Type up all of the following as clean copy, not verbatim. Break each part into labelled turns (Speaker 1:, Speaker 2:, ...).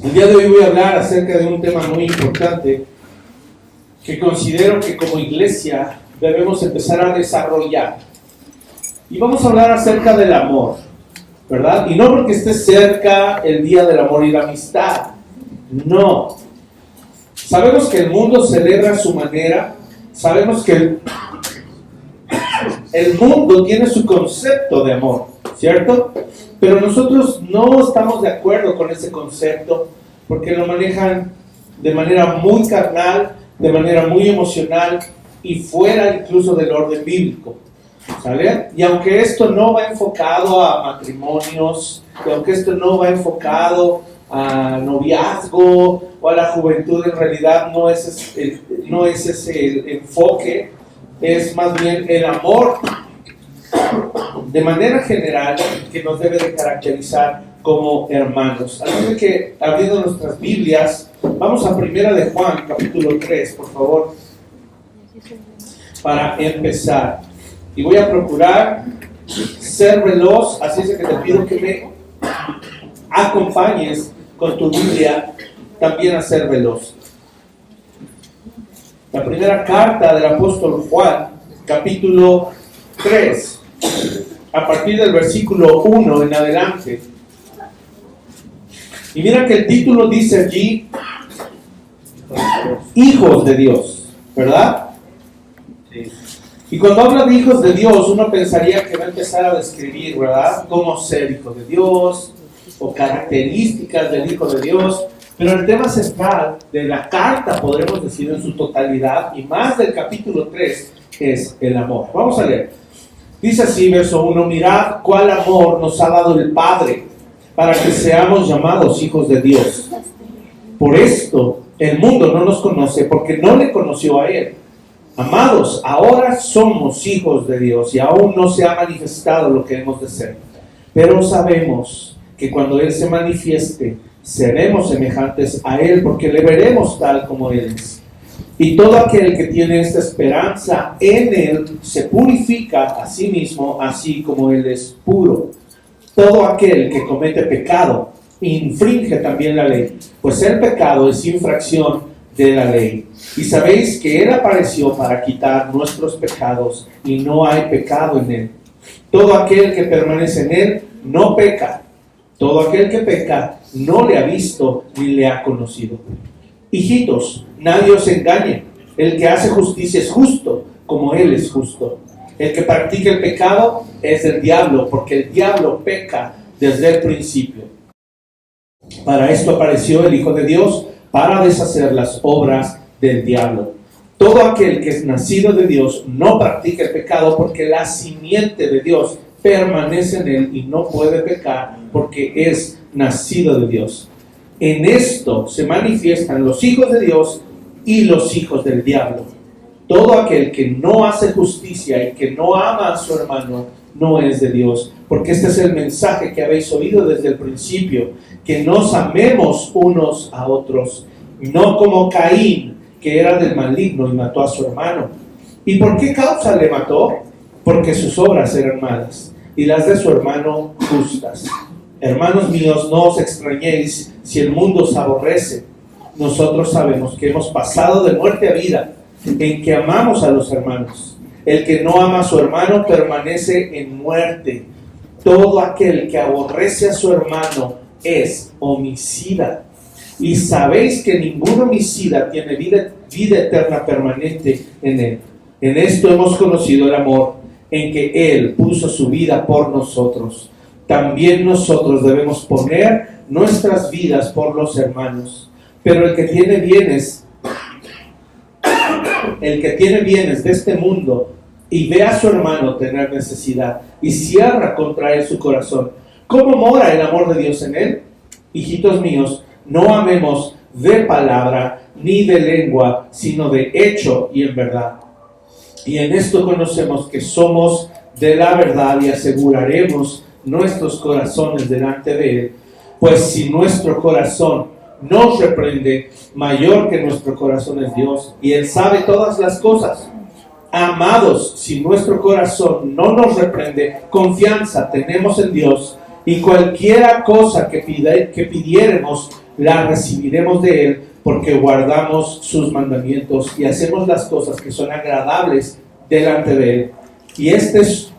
Speaker 1: El día de hoy voy a hablar acerca de un tema muy importante que considero que como iglesia debemos empezar a desarrollar. Y vamos a hablar acerca del amor, ¿verdad? Y no porque esté cerca el Día del Amor y la Amistad, no. Sabemos que el mundo celebra a su manera, sabemos que el mundo tiene su concepto de amor, ¿cierto? Pero nosotros no estamos de acuerdo con ese concepto porque lo manejan de manera muy carnal, de manera muy emocional y fuera incluso del orden bíblico, ¿sale? Y aunque esto no va enfocado a matrimonios, y aunque esto no va enfocado a noviazgo o a la juventud, en realidad no es ese el enfoque, es más bien el amor de manera general que nos debe de caracterizar como hermanos. Así que, abriendo nuestras Biblias, vamos a Primera de Juan, capítulo 3, por favor, para empezar. Y voy a procurar ser veloz, así es que te pido que me acompañes con tu Biblia también a ser veloz. La primera carta del apóstol Juan, capítulo 3, a partir del versículo 1 en adelante. Y mira que el título dice allí, hijos de Dios, ¿verdad? Sí. Y cuando habla de hijos de Dios, uno pensaría que va a empezar a describir, ¿verdad?, cómo ser hijo de Dios, o características del hijo de Dios. Pero el tema central de la carta, podremos decir en su totalidad, y más del capítulo 3, es el amor. Vamos a leer. Dice así, verso 1, mirad cuál amor nos ha dado el Padre, para que seamos llamados hijos de Dios. Por esto, el mundo no nos conoce, porque no le conoció a Él. Amados, ahora somos hijos de Dios, y aún no se ha manifestado lo que hemos de ser. Pero sabemos que cuando Él se manifieste, seremos semejantes a Él, porque le veremos tal como Él es. Y todo aquel que tiene esta esperanza en Él se purifica a sí mismo, así como Él es puro. Todo aquel que comete pecado infringe también la ley, pues el pecado es infracción de la ley. Y sabéis que Él apareció para quitar nuestros pecados, y no hay pecado en Él. Todo aquel que permanece en Él no peca. Todo aquel que peca no le ha visto ni le ha conocido. Hijitos, nadie os engañe. El que hace justicia es justo, como Él es justo. El que practica el pecado es del diablo, porque el diablo peca desde el principio. Para esto apareció el Hijo de Dios, para deshacer las obras del diablo. Todo aquel que es nacido de Dios no practica el pecado, porque la simiente de Dios permanece en él y no puede pecar, porque es nacido de Dios. En esto se manifiestan los hijos de Dios y los hijos del diablo. Todo aquel que no hace justicia y que no ama a su hermano no es de Dios, porque este es el mensaje que habéis oído desde el principio, que nos amemos unos a otros, no como Caín, que era del maligno y mató a su hermano. ¿Y por qué causa le mató? Porque sus obras eran malas y las de su hermano justas. Hermanos míos, no os extrañéis si el mundo os aborrece. Nosotros sabemos que hemos pasado de muerte a vida, en que amamos a los hermanos. El que no ama a su hermano permanece en muerte. Todo aquel que aborrece a su hermano es homicida. Y sabéis que ningún homicida tiene vida eterna permanente en él. En esto hemos conocido el amor, en que Él puso su vida por nosotros. También nosotros debemos poner nuestras vidas por los hermanos. Pero el que tiene bienes de este mundo y ve a su hermano tener necesidad y cierra contra él su corazón, ¿cómo mora el amor de Dios en él? Hijitos míos, no amemos de palabra ni de lengua, sino de hecho y en verdad. Y en esto conocemos que somos de la verdad y aseguraremos nuestros corazones delante de Él. Pues si nuestro corazón nos reprende, mayor que nuestro corazón es Dios, y Él sabe todas las cosas. Amados, si nuestro corazón no nos reprende, confianza tenemos en Dios, y cualquiera cosa que pidiéremos, la recibiremos de Él porque guardamos sus mandamientos y hacemos las cosas que son agradables delante de Él. Y este es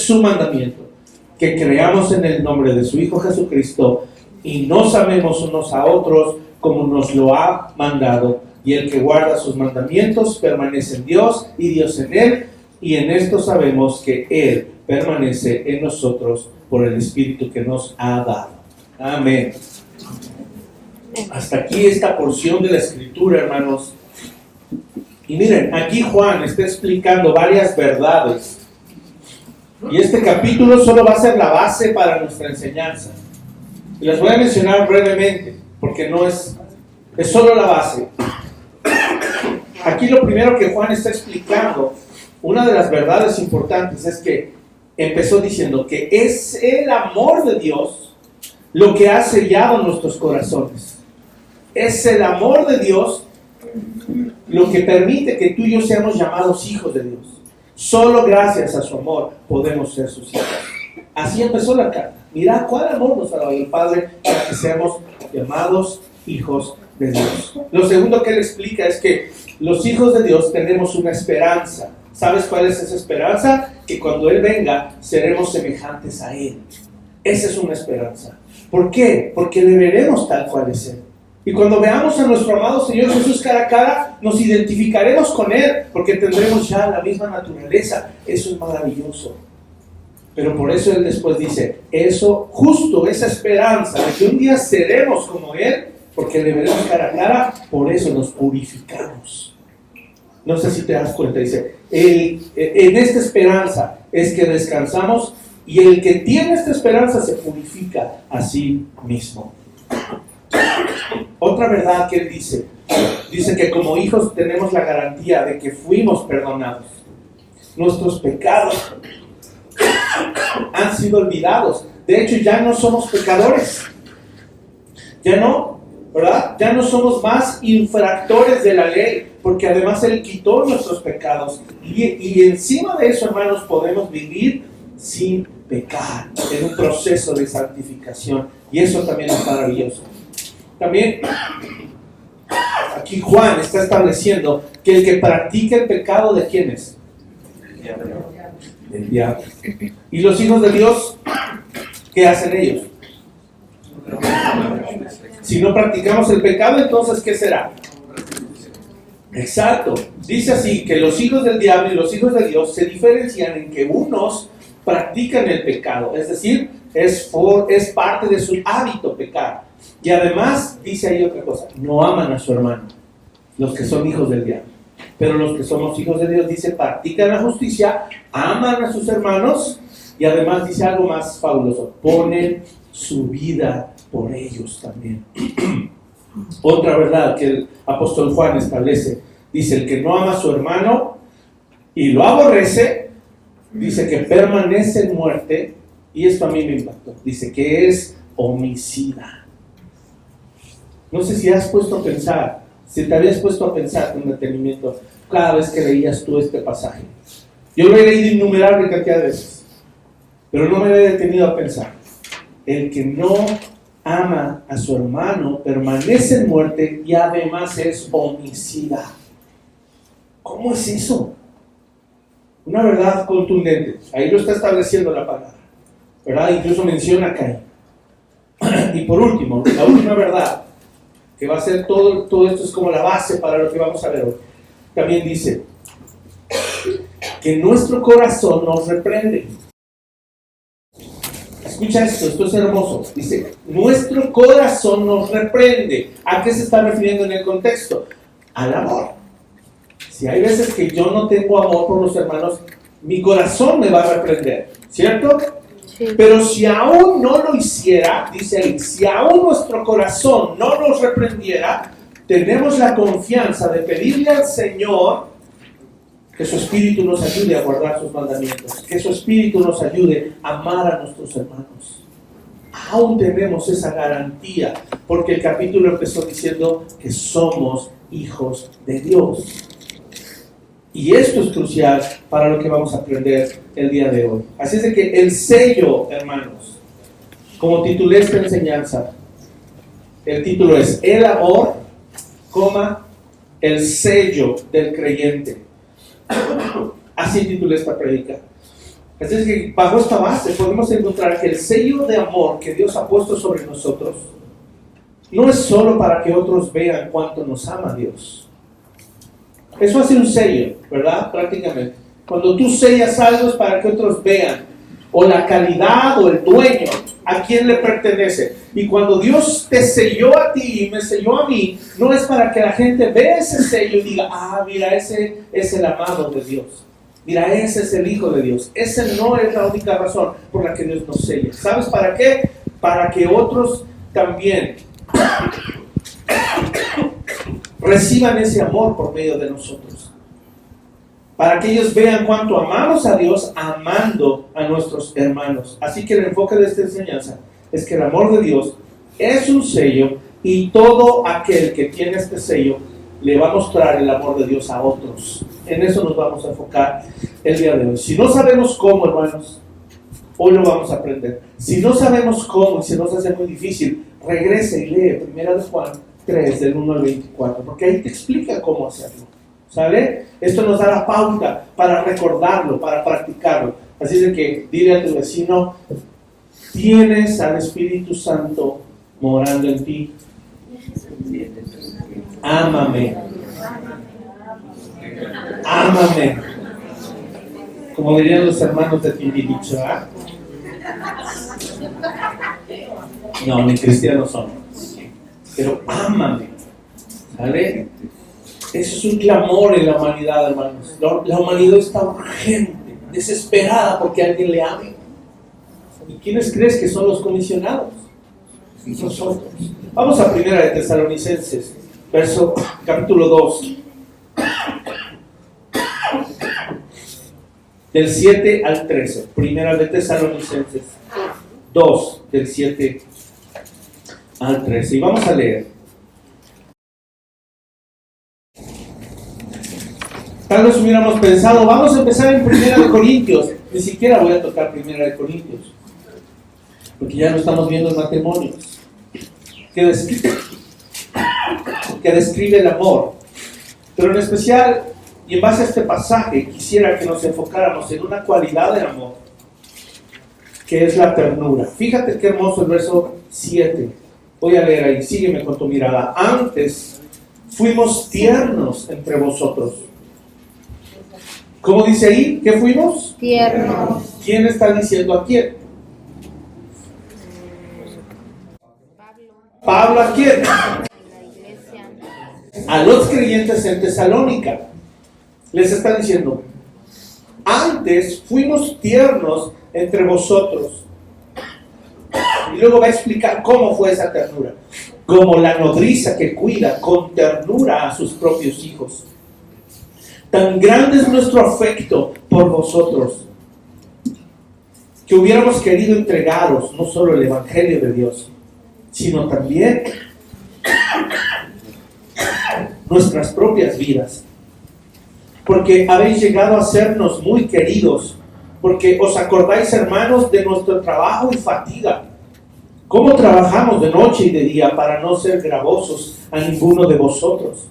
Speaker 1: su mandamiento, que creamos en el nombre de su Hijo Jesucristo y nos amemos unos a otros como nos lo ha mandado. Y el que guarda sus mandamientos permanece en Dios y Dios en él. Y en esto sabemos que Él permanece en nosotros por el Espíritu que nos ha dado. Amén. Hasta aquí esta porción de la Escritura, hermanos. Y miren, aquí Juan está explicando varias verdades. Y este capítulo solo va a ser la base para nuestra enseñanza. Y las voy a mencionar brevemente, porque no es solo la base. Aquí lo primero que Juan está explicando, una de las verdades importantes, es que empezó diciendo que es el amor de Dios lo que ha sellado nuestros corazones. Es el amor de Dios lo que permite que tú y yo seamos llamados hijos de Dios. Solo gracias a su amor podemos ser sus hijos. Así empezó la carta. Mirad cuál amor nos ha dado el Padre para que seamos llamados hijos de Dios. Lo segundo que él explica es que los hijos de Dios tenemos una esperanza. ¿Sabes cuál es esa esperanza? Que cuando Él venga seremos semejantes a Él. Esa es una esperanza. ¿Por qué? Porque le veremos tal cual es Él. Y cuando veamos a nuestro amado Señor Jesús cara a cara, nos identificaremos con Él, porque tendremos ya la misma naturaleza. Eso es maravilloso. Pero por eso Él después dice, eso, justo esa esperanza de que un día seremos como Él, porque le veremos cara a cara, por eso nos purificamos. No sé si te das cuenta, dice, en esta esperanza es que descansamos, y el que tiene esta esperanza se purifica a sí mismo. Otra verdad que él dice que como hijos tenemos la garantía de que fuimos perdonados. Nuestros pecados han sido olvidados. De hecho, ya no somos pecadores. Ya no, ¿verdad? Ya no somos más infractores de la ley, porque además Él quitó nuestros pecados. Y encima de eso, hermanos, podemos vivir sin pecar, en un proceso de santificación. Y eso también es maravilloso. También, aquí Juan está estableciendo que el que practica el pecado, ¿de quién es? Del diablo. ¿Y los hijos de Dios, qué hacen ellos? Si no practicamos el pecado, entonces ¿qué será? Exacto. Dice así, que los hijos del diablo y los hijos de Dios se diferencian en que unos practican el pecado, es decir, es parte de su hábito pecar. Y además, dice ahí otra cosa, no aman a su hermano, los que son hijos del diablo. Pero los que somos hijos de Dios, dice, practican la justicia, aman a sus hermanos, y además dice algo más fabuloso, ponen su vida por ellos también. Otra verdad que el apóstol Juan establece, dice, el que no ama a su hermano y lo aborrece, dice que permanece en muerte, y esto a mí me impactó, dice que es homicida. No sé si has puesto a pensar, si te habías puesto a pensar con detenimiento cada vez que leías tú este pasaje. Yo lo he leído innumerable cantidad de veces, pero no me había detenido a pensar. El que no ama a su hermano permanece en muerte y además es homicida. ¿Cómo es eso? Una verdad contundente. Ahí lo está estableciendo la palabra, ¿verdad? Incluso menciona a Caín. Y por último, la última verdad, que va a ser todo esto es como la base para lo que vamos a ver hoy. También dice que nuestro corazón nos reprende. Escucha esto es hermoso. Dice, nuestro corazón nos reprende. ¿A qué se está refiriendo en el contexto? Al amor. Si hay veces que yo no tengo amor por los hermanos, mi corazón me va a reprender, ¿cierto? Sí. Pero si aún no lo hiciera, dice ahí, si aún nuestro corazón no nos reprendiera, tenemos la confianza de pedirle al Señor que su Espíritu nos ayude a guardar sus mandamientos, que su Espíritu nos ayude a amar a nuestros hermanos. Aún tenemos esa garantía, porque el capítulo empezó diciendo que somos hijos de Dios. Y esto es crucial para lo que vamos a aprender el día de hoy. Así es de que el sello, hermanos, como titulé esta enseñanza. El título es El amor, el sello del creyente. Así titulé esta prédica. Así es que bajo esta base podemos encontrar que el sello de amor que Dios ha puesto sobre nosotros no es solo para que otros vean cuánto nos ama Dios. Eso hace un sello, ¿verdad? Prácticamente. Cuando tú sellas algo es para que otros vean o la calidad o el dueño, a quién le pertenece. Y cuando Dios te selló a ti y me selló a mí, no es para que la gente vea ese sello y diga, mira, ese es el amado de Dios. Mira, ese es el Hijo de Dios. Esa no es la única razón por la que Dios nos sella. ¿Sabes para qué? Para que otros también reciban ese amor por medio de nosotros. Para que ellos vean cuánto amamos a Dios amando a nuestros hermanos. Así que el enfoque de esta enseñanza es que el amor de Dios es un sello y todo aquel que tiene este sello le va a mostrar el amor de Dios a otros. En eso nos vamos a enfocar el día de hoy. Si no sabemos cómo, hermanos, hoy lo vamos a aprender. Si no sabemos cómo y se nos hace muy difícil, regrese y lee 1 Juan 3, del 1 al 24, porque ahí te explica cómo hacerlo. ¿Sale? Esto nos da la pauta para recordarlo, para practicarlo. Así de que dile a tu vecino, tienes al Espíritu Santo morando en ti. Ámame. Ámame. Como dirían los hermanos de Timbiriche, ¿verdad? No, ni cristianos son. Pero ámame. ¿Sale? Eso es un clamor en la humanidad, hermanos. La humanidad está urgente, desesperada porque alguien le ame. ¿Y quiénes crees que son los comisionados? Nosotros. Vamos a 1 de Tesalonicenses, capítulo 2. Del 7 al 13. 1 de Tesalonicenses 2, del 7 al 13. Y vamos a leer. Tal vez hubiéramos pensado, vamos a empezar en 1 de Corintios. Ni siquiera voy a tocar 1 de Corintios, porque ya no estamos viendo matrimonios que describe el amor. Pero en especial, y en base a este pasaje, quisiera que nos enfocáramos en una cualidad del amor, que es la ternura. Fíjate qué hermoso el verso 7. Voy a leer ahí, sígueme con tu mirada. Antes fuimos tiernos entre vosotros. ¿Cómo dice ahí? ¿Qué fuimos?
Speaker 2: Tiernos.
Speaker 1: ¿Quién está diciendo a quién? Pablo a quién? A los creyentes en Tesalónica. Les está diciendo, antes fuimos tiernos entre vosotros. Y luego va a explicar cómo fue esa ternura. Como la nodriza que cuida con ternura a sus propios hijos. Tan grande es nuestro afecto por vosotros, que hubiéramos querido entregaros no solo el Evangelio de Dios, sino también nuestras propias vidas, porque habéis llegado a sernos muy queridos, porque os acordáis, hermanos, de nuestro trabajo y fatiga, cómo trabajamos de noche y de día para no ser gravosos a ninguno de vosotros.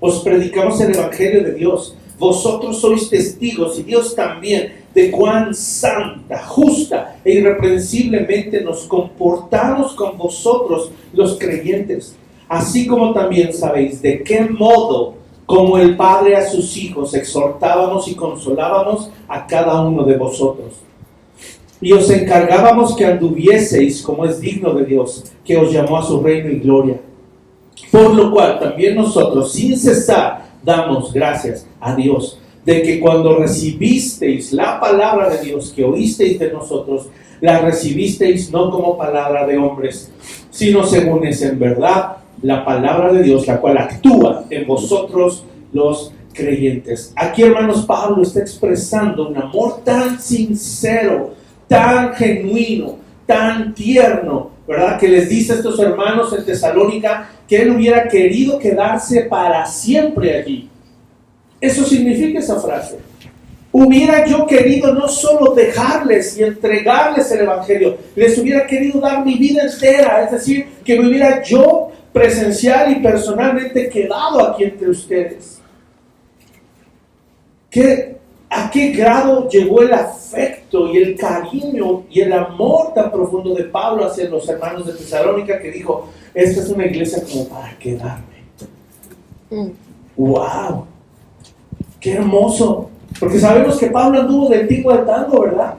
Speaker 1: Os predicamos el Evangelio de Dios. Vosotros sois testigos, y Dios también, de cuán santa, justa e irreprensiblemente nos comportamos con vosotros los creyentes. Así como también sabéis de qué modo, como el Padre a sus hijos, exhortábamos y consolábamos a cada uno de vosotros. Y os encargábamos que anduvieseis como es digno de Dios, que os llamó a su reino y gloria. Por lo cual también nosotros, sin cesar, damos gracias a Dios, de que cuando recibisteis la palabra de Dios que oísteis de nosotros, la recibisteis no como palabra de hombres, sino según es en verdad la palabra de Dios, la cual actúa en vosotros los creyentes. Aquí, hermanos, Pablo está expresando un amor tan sincero, tan genuino, tan tierno, ¿verdad? Que les dice a estos hermanos en Tesalónica que él hubiera querido quedarse para siempre allí. Eso significa esa frase. hubiera yo querido no solo dejarles y entregarles el Evangelio, les hubiera querido dar mi vida entera, es decir, que me hubiera yo presencial y personalmente quedado aquí entre ustedes. ¿A qué grado llegó el afecto y el cariño y el amor tan profundo de Pablo hacia los hermanos de Tesalónica, que dijo, esta es una iglesia como para quedarme? ¡Wow! ¡Qué hermoso! Porque sabemos que Pablo anduvo del tingo al tango, ¿verdad?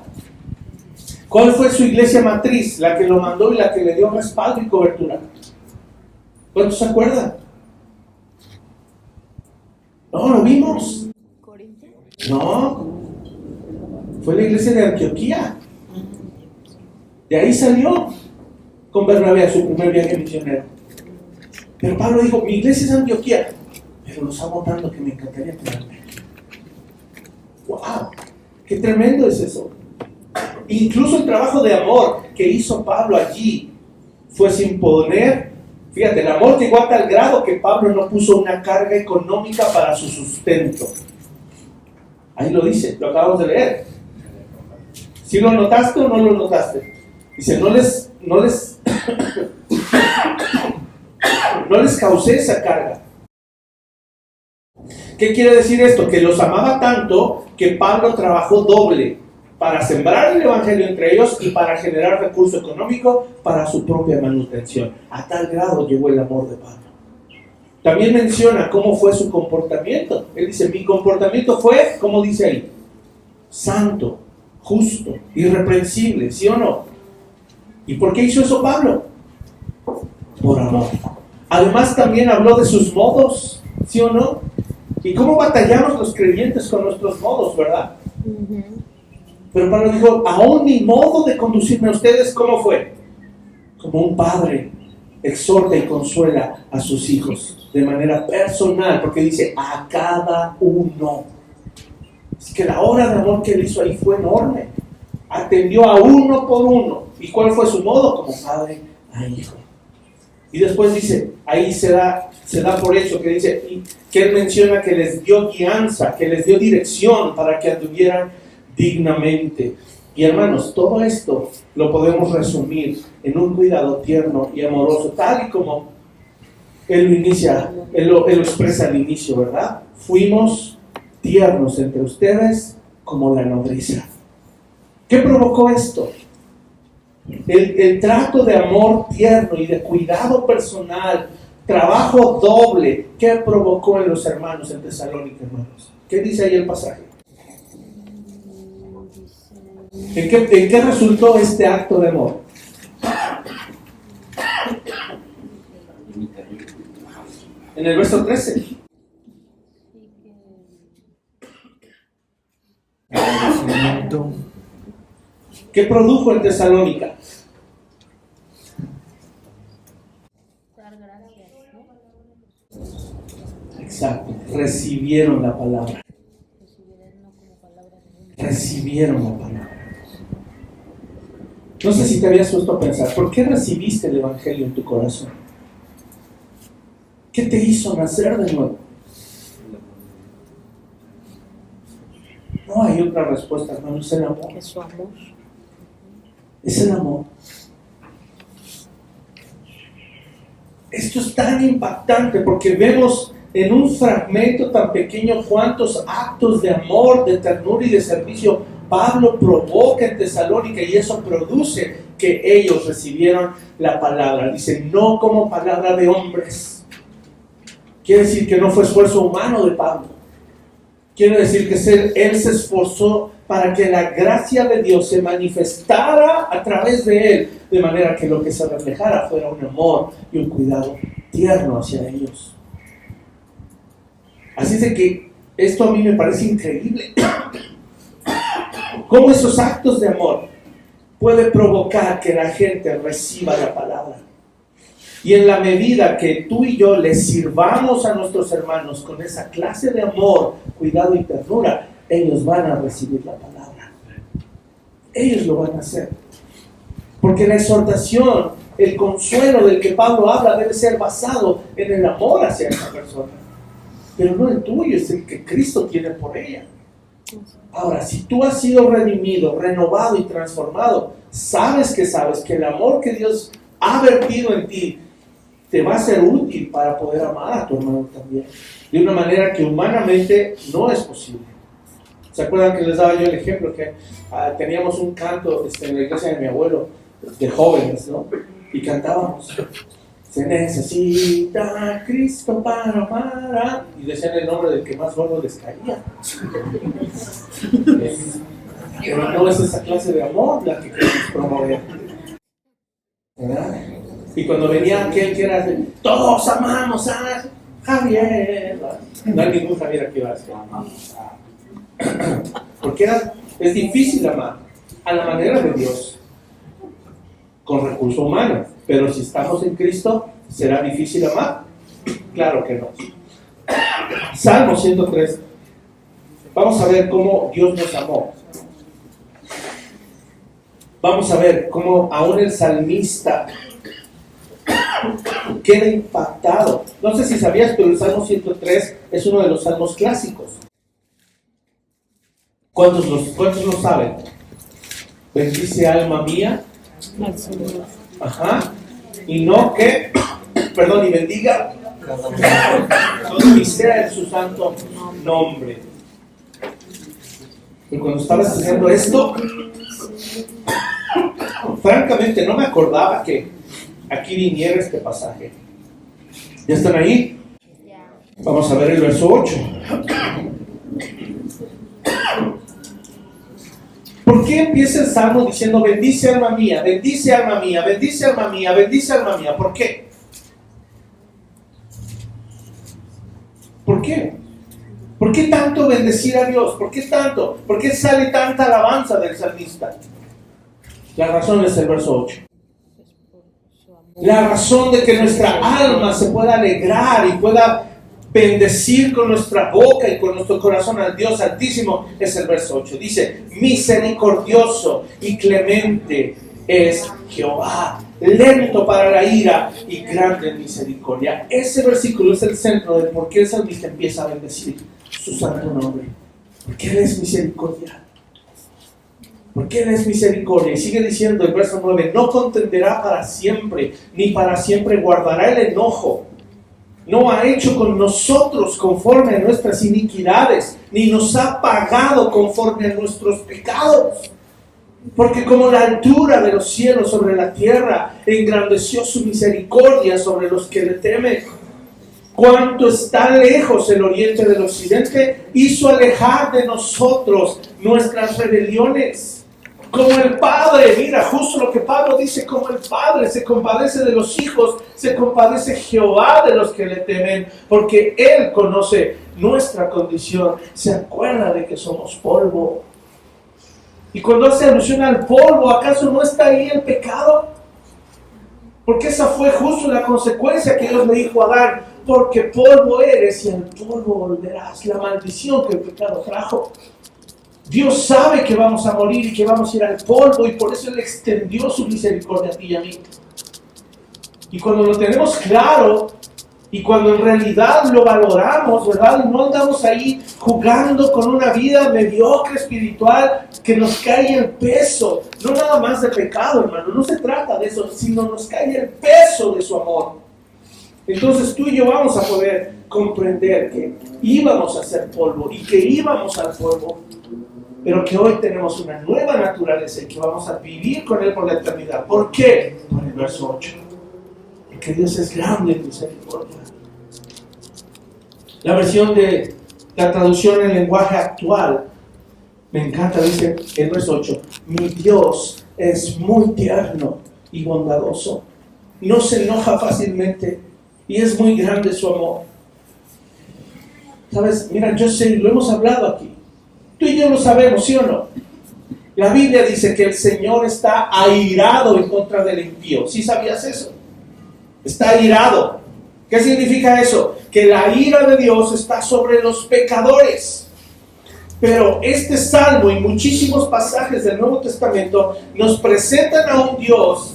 Speaker 1: ¿Cuál fue su iglesia matriz? La que lo mandó y la que le dio respaldo y cobertura. ¿Cuántos se acuerdan? No, lo vimos. No, fue la iglesia de Antioquía. De ahí salió con Bernabé a su primer viaje misionero. Pero Pablo dijo, mi iglesia es Antioquía, pero los amo tanto que me encantaría quedarme. ¡Wow! ¡Qué tremendo es eso! Incluso el trabajo de amor que hizo Pablo allí fue sin poner. Fíjate, el amor llegó a tal grado que Pablo no puso una carga económica para su sustento. Ahí lo dice, lo acabamos de leer. ¿Sí lo notaste o no lo notaste? Dice, no les causé esa carga. ¿Qué quiere decir esto? Que los amaba tanto que Pablo trabajó doble para sembrar el evangelio entre ellos y para generar recurso económico para su propia manutención. A tal grado llegó el amor de Pablo. También menciona cómo fue su comportamiento. Él dice, mi comportamiento fue, ¿cómo dice ahí? Santo, justo, irreprensible, ¿sí o no? ¿Y por qué hizo eso Pablo? Por amor. Además también habló de sus modos, ¿sí o no? Y cómo batallamos los creyentes con nuestros modos, ¿verdad? Pero Pablo dijo, aún mi modo de conducirme a ustedes, ¿cómo fue? Como un padre exhorta y consuela a sus hijos de manera personal, porque dice, a cada uno. Es que la obra de amor que él hizo ahí fue enorme. Atendió a uno por uno. ¿Y cuál fue su modo? Como padre a hijo. Y después dice, ahí se da por hecho que dice, que él menciona que les dio guianza, que les dio dirección para que anduvieran dignamente. Y hermanos, todo esto lo podemos resumir en un cuidado tierno y amoroso, tal y como él lo inicia, él lo expresa al inicio, ¿verdad? Fuimos tiernos entre ustedes como la nodriza. ¿Qué provocó esto? El trato de amor tierno y de cuidado personal, trabajo doble, ¿qué provocó en los hermanos en Tesalónica, hermanos? ¿Qué dice ahí el pasaje? ¿En qué resultó este acto de amor? En el verso 13. ¿Qué produjo en Tesalónica? Exacto, recibieron la palabra. Recibieron la palabra. No sé si te habías puesto a pensar, ¿por qué recibiste el evangelio en tu corazón? ¿Qué te hizo nacer de nuevo? No hay otra respuesta, hermano, es el amor.
Speaker 2: Es su amor.
Speaker 1: Es el amor. Esto es tan impactante porque vemos en un fragmento tan pequeño cuántos actos de amor, de ternura y de servicio Pablo provoca en Tesalónica, y eso produce que ellos recibieron la palabra. Dice, no como palabra de hombres. Quiere decir que no fue esfuerzo humano de Pablo. Quiere decir que él se esforzó para que la gracia de Dios se manifestara a través de él, de manera que lo que se reflejara fuera un amor y un cuidado tierno hacia ellos. Así es de que esto a mí me parece increíble. Cómo esos actos de amor pueden provocar que la gente reciba la palabra. Y en la medida que tú y yo les sirvamos a nuestros hermanos con esa clase de amor, cuidado y ternura, ellos van a recibir la palabra. Ellos lo van a hacer. Porque la exhortación, el consuelo del que Pablo habla debe ser basado en el amor hacia esa persona. Pero no el tuyo, es el que Cristo tiene por ella. Ahora, si tú has sido redimido, renovado y transformado, sabes que el amor que Dios ha vertido en ti te va a ser útil para poder amar a tu hermano también, de una manera que humanamente no es posible. ¿Se acuerdan que les daba yo el ejemplo que teníamos un canto en la iglesia de mi abuelo, de jóvenes, ¿no? Y cantábamos: se necesita a Cristo para amar. Y decían el nombre del que más gordo les caía. Pero no es esa clase de amor la que queremos promover, ¿verdad? Y cuando venía aquel que era de, todos amamos a Javier, no hay ningún Javier aquí, va a decir amamos a... Porque es difícil amar a la manera de Dios, con recurso humano. Pero si estamos en Cristo, ¿será difícil amar? Claro que no. Salmo 103. Vamos a ver cómo Dios nos amó. Vamos a ver cómo aún el salmista queda impactado. No sé si sabías, pero el Salmo 103 es uno de los salmos clásicos. ¿Cuántos lo saben? Bendice alma mía. Ajá. Y no que, perdón, y bendiga y sea en su santo nombre. Y cuando estaba estudiando esto, francamente no me acordaba que aquí viniera este pasaje. ¿Ya están ahí? Vamos a ver el verso 8. ¿Por qué empieza el Salmo diciendo bendice alma mía, bendice alma mía, bendice alma mía, bendice alma mía? ¿Por qué? ¿Por qué? ¿Por qué tanto bendecir a Dios? ¿Por qué tanto? ¿Por qué sale tanta alabanza del salmista? La razón es el verso 8. La razón de que nuestra alma se pueda alegrar y pueda bendecir con nuestra boca y con nuestro corazón al Dios Altísimo es el verso 8. Dice: misericordioso y clemente es Jehová, lento para la ira y grande en misericordia. Ese versículo es el centro de por qué el salmista empieza a bendecir su santo nombre. Porque Él es misericordia. Porque Él es misericordia. Y sigue diciendo el verso 9: no contenderá para siempre, ni para siempre guardará el enojo. No ha hecho con nosotros conforme a nuestras iniquidades, ni nos ha pagado conforme a nuestros pecados. Porque como la altura de los cielos sobre la tierra, engrandeció su misericordia sobre los que le temen. Cuánto está lejos el oriente del occidente, hizo alejar de nosotros nuestras rebeliones. Como el Padre, mira, justo lo que Pablo dice, como el Padre se compadece de los hijos, se compadece Jehová de los que le temen, porque Él conoce nuestra condición, se acuerda de que somos polvo. Y cuando hace alusión al polvo, ¿acaso no está ahí el pecado? Porque esa fue justo la consecuencia que Dios le dijo a Adán: porque polvo eres y al polvo volverás. La maldición que el pecado trajo. Dios sabe que vamos a morir y que vamos a ir al polvo, y por eso Él extendió su misericordia a ti y a mí. Y cuando lo tenemos claro, y cuando en realidad lo valoramos, ¿verdad? Y no andamos ahí jugando con una vida mediocre espiritual que nos cae el peso, no nada más de pecado, hermano, no se trata de eso, sino nos cae el peso de su amor. Entonces tú y yo vamos a poder comprender que íbamos a ser polvo y que íbamos al polvo, pero que hoy tenemos una nueva naturaleza y que vamos a vivir con Él por la eternidad. ¿Por qué? Por el verso 8. Porque Dios es grande en misericordia. La versión de la traducción en lenguaje actual me encanta, dice el verso 8: mi Dios es muy tierno y bondadoso, no se enoja fácilmente y es muy grande su amor. ¿Sabes? Mira, yo sé, lo hemos hablado aquí. Tú y yo lo sabemos, ¿sí o no? La Biblia dice que el Señor está airado en contra del impío. ¿Sí sabías eso? Está airado. ¿Qué significa eso? Que la ira de Dios está sobre los pecadores. Pero este salmo y muchísimos pasajes del Nuevo Testamento nos presentan a un Dios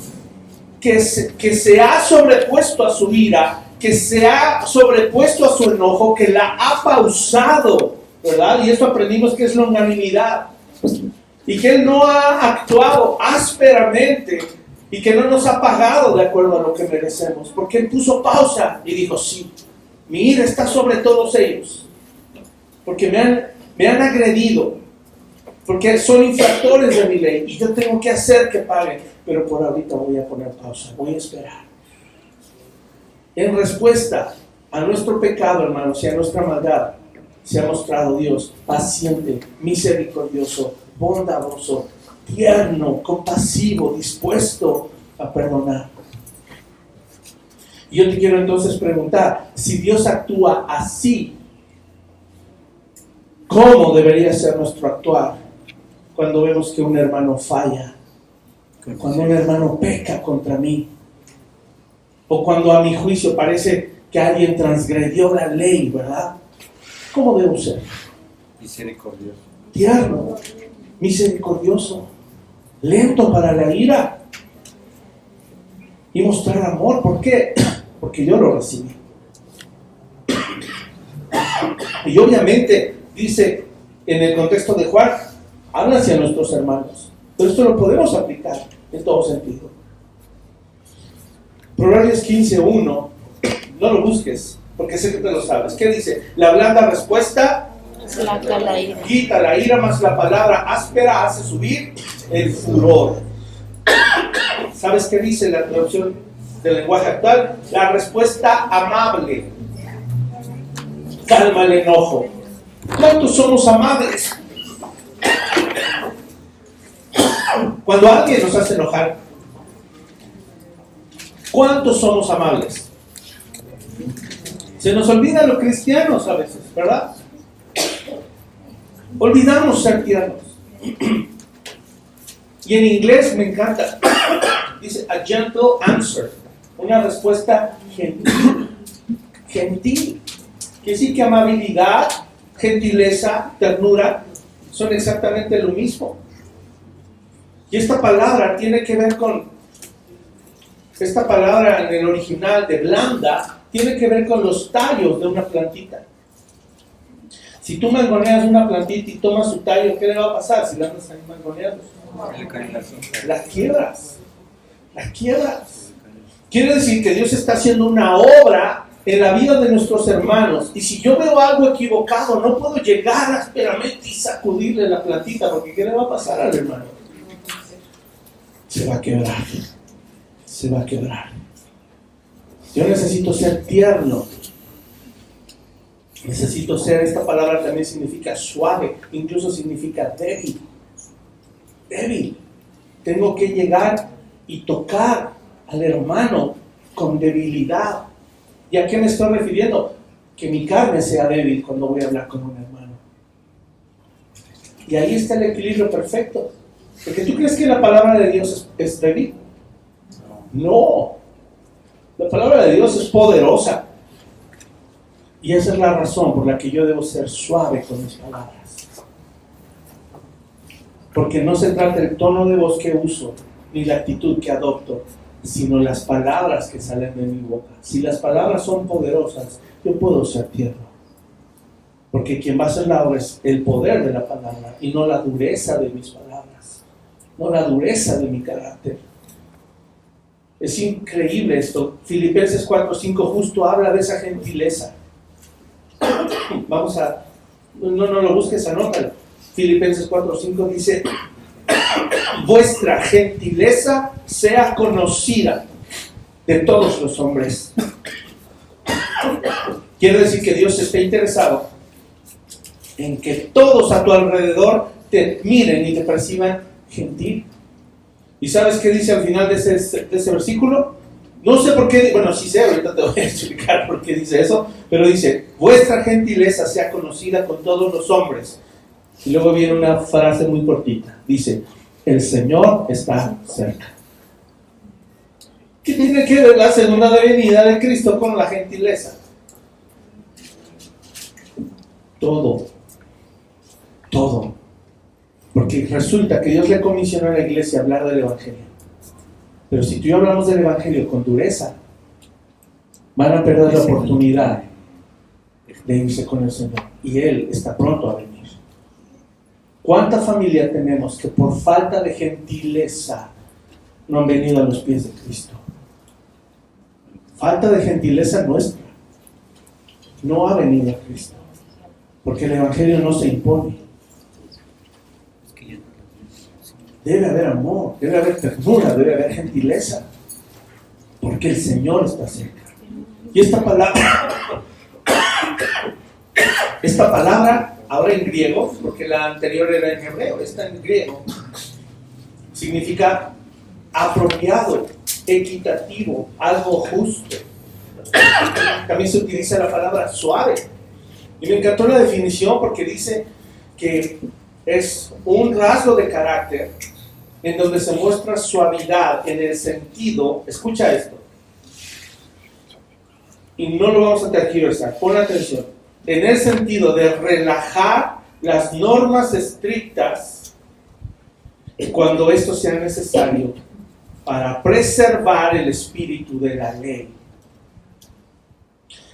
Speaker 1: que se ha sobrepuesto a su ira, que se ha sobrepuesto a su enojo, que la ha pausado, ¿verdad? Y esto aprendimos que es longanimidad. Y que Él no ha actuado ásperamente y que no nos ha pagado de acuerdo a lo que merecemos. Porque Él puso pausa y dijo, sí, mi ira está sobre todos ellos. Porque me han agredido. Porque son infractores de mi ley y yo tengo que hacer que paguen. Pero por ahorita voy a poner pausa, voy a esperar. En respuesta a nuestro pecado, hermanos, y a nuestra maldad, se ha mostrado Dios paciente, misericordioso, bondadoso, tierno, compasivo, dispuesto a perdonar. Y yo te quiero entonces preguntar, si Dios actúa así, ¿cómo debería ser nuestro actuar cuando vemos que un hermano falla? Cuando un hermano peca contra mí. O cuando a mi juicio parece que alguien transgredió la ley, ¿verdad? ¿Cómo debo ser?
Speaker 2: Misericordioso.
Speaker 1: Tierno, misericordioso, lento para la ira y mostrar amor. ¿Por qué? Porque yo lo recibí. Y obviamente, dice en el contexto de Juan, habla hacia nuestros hermanos. Pero esto lo podemos aplicar en todo sentido. Proverbios 15:1, no lo busques, porque sé que te lo sabes. ¿Qué dice? La blanda respuesta quita la ira, más la palabra áspera hace subir el furor. ¿Sabes qué dice la traducción del lenguaje actual? La respuesta amable calma el enojo. ¿Cuántos somos amables? Cuando alguien nos hace enojar, ¿cuántos somos amables? Se nos olvida los cristianos a veces, ¿verdad? Olvidamos ser tiernos. Y en inglés me encanta. Dice, a gentle answer. Una respuesta gentil. Gentil. Quiere decir que amabilidad, gentileza, ternura son exactamente lo mismo. Y esta palabra tiene que ver con, esta palabra en el original de blanda, tiene que ver con los tallos de una plantita. Si tú mangoneas una plantita y tomas su tallo, ¿qué le va a pasar si la andas ahí mangoneando? Las quiebras. Las quiebras. Quiere decir que Dios está haciendo una obra en la vida de nuestros hermanos. Y si yo veo algo equivocado, no puedo llegar ásperamente y sacudirle la plantita, porque ¿qué le va a pasar al hermano? Se va a quebrar. Se va a quebrar. Yo necesito ser tierno. Necesito ser, esta palabra también significa suave, incluso significa débil. Débil. Tengo que llegar y tocar al hermano con debilidad. ¿Y a qué me estoy refiriendo? Que mi carne sea débil cuando voy a hablar con un hermano. Y ahí está el equilibrio perfecto. Porque tú crees que la palabra de Dios es débil. No. La palabra de Dios es poderosa. Y esa es la razón por la que yo debo ser suave con mis palabras. Porque no se trata del tono de voz que uso, ni la actitud que adopto, sino las palabras que salen de mi boca. Si las palabras son poderosas, yo puedo ser tierno. Porque quien va a hacer la obra es el poder de la palabra y no la dureza de mis palabras, no la dureza de mi carácter. Es increíble esto. Filipenses 4:5 justo habla de esa gentileza. Vamos a, no lo busques, anótalo. Filipenses 4:5 dice, vuestra gentileza sea conocida de todos los hombres. Quiere decir que Dios está interesado en que todos a tu alrededor te miren y te perciban gentil. ¿Y sabes qué dice al final de ese versículo? No sé por qué, bueno, sí sé, ahorita te voy a explicar por qué dice eso, pero dice, vuestra gentileza sea conocida con todos los hombres. Y luego viene una frase muy cortita, dice, el Señor está cerca. ¿Qué tiene que ver la segunda venida de Cristo con la gentileza? Todo. Porque resulta que Dios le comisionó a la iglesia a hablar del Evangelio. Pero si tú y yo hablamos del Evangelio con dureza, van a perder la oportunidad de irse con el Señor. Y Él está pronto a venir. ¿Cuánta familia tenemos que por falta de gentileza no han venido a los pies de Cristo? Falta de gentileza nuestra. No ha venido a Cristo. Porque el Evangelio no se impone. Debe haber amor, debe haber ternura, debe haber gentileza. Porque el Señor está cerca. Y esta palabra, ahora en griego, porque la anterior era en hebreo, esta en griego, significa apropiado, equitativo, algo justo. También se utiliza la palabra suave. Y me encantó la definición porque dice que es un rasgo de carácter en donde se muestra suavidad en el sentido, escucha esto, y no lo vamos a tergiversar, pon atención, en el sentido de relajar las normas estrictas cuando esto sea necesario para preservar el espíritu de la ley.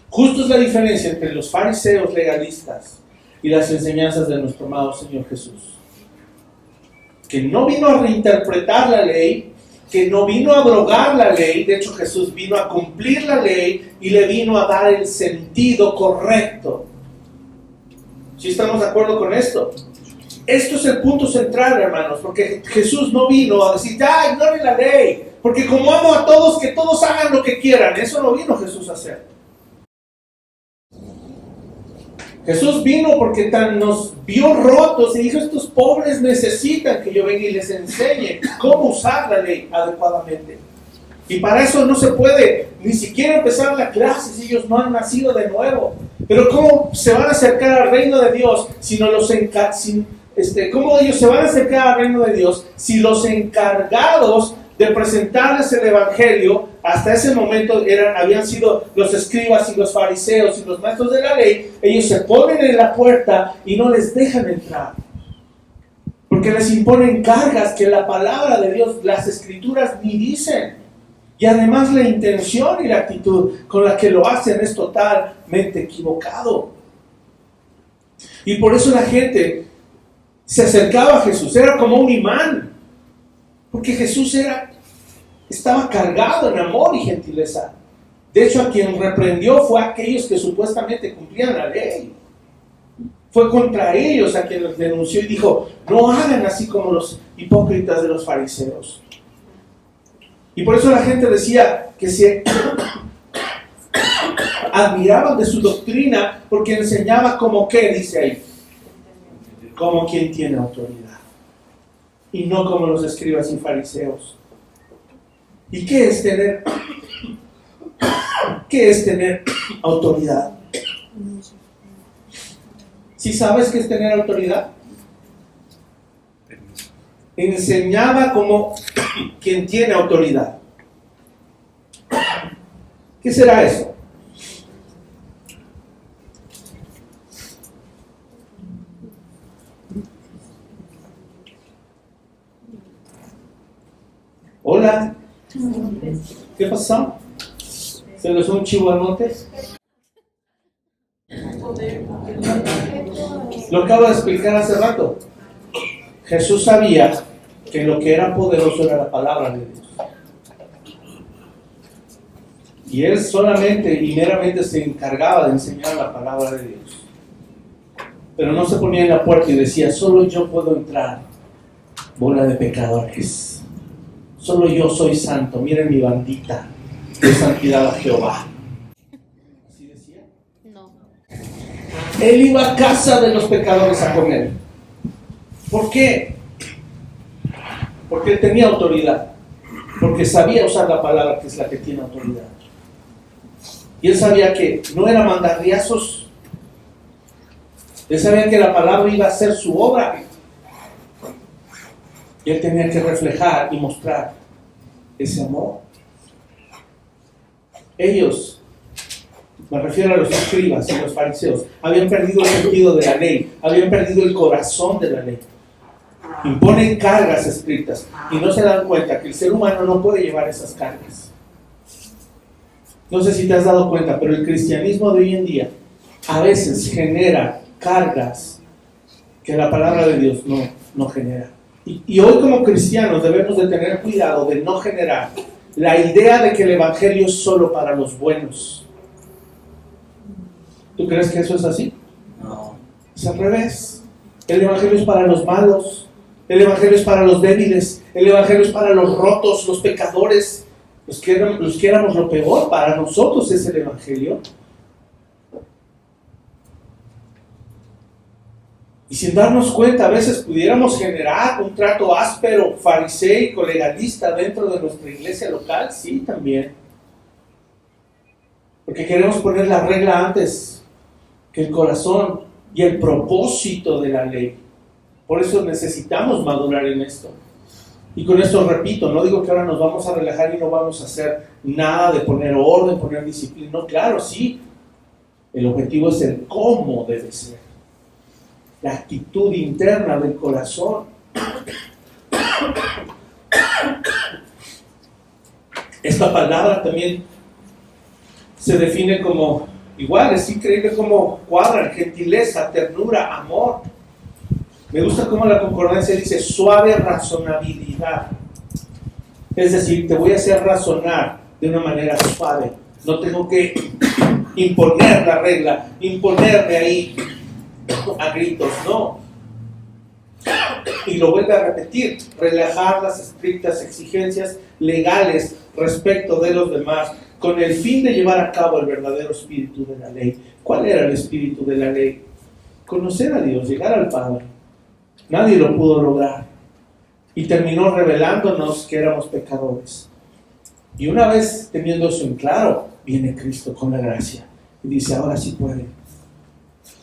Speaker 1: Justo es la diferencia entre los fariseos legalistas y las enseñanzas de nuestro amado Señor Jesús, que no vino a reinterpretar la ley, que no vino a abrogar la ley. De hecho, Jesús vino a cumplir la ley y le vino a dar el sentido correcto. ¿Sí estamos de acuerdo con esto? Esto es el punto central, hermanos, porque Jesús no vino a decir, ya, ignoren la ley, porque como amo a todos, que todos hagan lo que quieran. Eso no vino Jesús a hacer. Jesús vino porque nos vio rotos y dijo, estos pobres necesitan que yo venga y les enseñe cómo usar la ley adecuadamente. Y para eso no se puede ni siquiera empezar la clase si ellos no han nacido de nuevo. Pero ¿cómo se van a acercar al reino de Dios cómo ellos se van a acercar al reino de Dios si los encargados de presentarles el Evangelio hasta ese momento habían sido los escribas y los fariseos y los maestros de la ley? Ellos se ponen en la puerta y no les dejan entrar, porque les imponen cargas que la palabra de Dios, las escrituras ni dicen. Y además la intención y la actitud con la que lo hacen es totalmente equivocado. Y por eso la gente se acercaba a Jesús, era como un imán, porque Jesús estaba cargado en amor y gentileza. De hecho, a quien reprendió fue a aquellos que supuestamente cumplían la ley. Fue contra ellos a quien los denunció y dijo, no hagan así como los hipócritas de los fariseos. Y por eso la gente decía que se admiraban de su doctrina, porque enseñaba como ¿qué dice ahí? Como quien tiene autoridad. Y no como los escribas y fariseos. ¿Y qué es tener? ¿Qué es tener autoridad? ¿Sí sabes qué es tener autoridad? Enseñaba como quien tiene autoridad. ¿Qué será eso? Hola. ¿Qué pasó? ¿Se les fue un chivo al monte? Lo acabo de explicar hace rato. Jesús sabía que lo que era poderoso era la palabra de Dios. Y él solamente y meramente se encargaba de enseñar la palabra de Dios. Pero no se ponía en la puerta y decía, solo yo puedo entrar, bola de pecadores. Solo yo soy santo, miren mi bandita de santidad a Jehová. ¿Así decía?
Speaker 3: No.
Speaker 1: Él iba a casa de los pecadores a comer. ¿Por qué? Porque él tenía autoridad. Porque sabía usar la palabra, que es la que tiene autoridad. Y él sabía que no era mandarriazos. Él sabía que la palabra iba a ser su obra. Y él tenía que reflejar y mostrar ese amor. Ellos, me refiero a los escribas y los fariseos, habían perdido el sentido de la ley, habían perdido el corazón de la ley. Imponen cargas estrictas y no se dan cuenta que el ser humano no puede llevar esas cargas. No sé si te has dado cuenta, pero el cristianismo de hoy en día a veces genera cargas que la palabra de Dios no genera. Y hoy como cristianos debemos de tener cuidado de no generar la idea de que el evangelio es solo para los buenos. ¿Tú crees que eso es así?
Speaker 2: No.
Speaker 1: Es al revés. El evangelio es para los malos. El evangelio es para los débiles. El evangelio es para los rotos, los pecadores, los que éramos lo peor. Para nosotros es el evangelio. Y sin darnos cuenta, a veces pudiéramos generar un trato áspero, fariseico, legalista dentro de nuestra iglesia local. Sí, también. Porque queremos poner la regla antes que el corazón y el propósito de la ley. Por eso necesitamos madurar en esto. Y con esto repito, no digo que ahora nos vamos a relajar y no vamos a hacer nada de poner orden, poner disciplina. No, claro, sí. El objetivo es el cómo debe ser. La actitud interna del corazón. Esta palabra también se define como, igual, es increíble cómo cuadran: gentileza, ternura, amor. Me gusta cómo la concordancia dice suave razonabilidad. Es decir, te voy a hacer razonar de una manera suave. No tengo que imponer la regla, imponerme ahí a gritos, no. Y lo vuelve a repetir: relajar las estrictas exigencias legales respecto de los demás, con el fin de llevar a cabo el verdadero espíritu de la ley. ¿Cuál era el espíritu de la ley? Conocer a Dios, llegar al Padre. Nadie lo pudo lograr. Y terminó revelándonos que éramos pecadores. Y una vez teniendo eso en claro, viene Cristo con la gracia. Y dice: ahora sí pueden.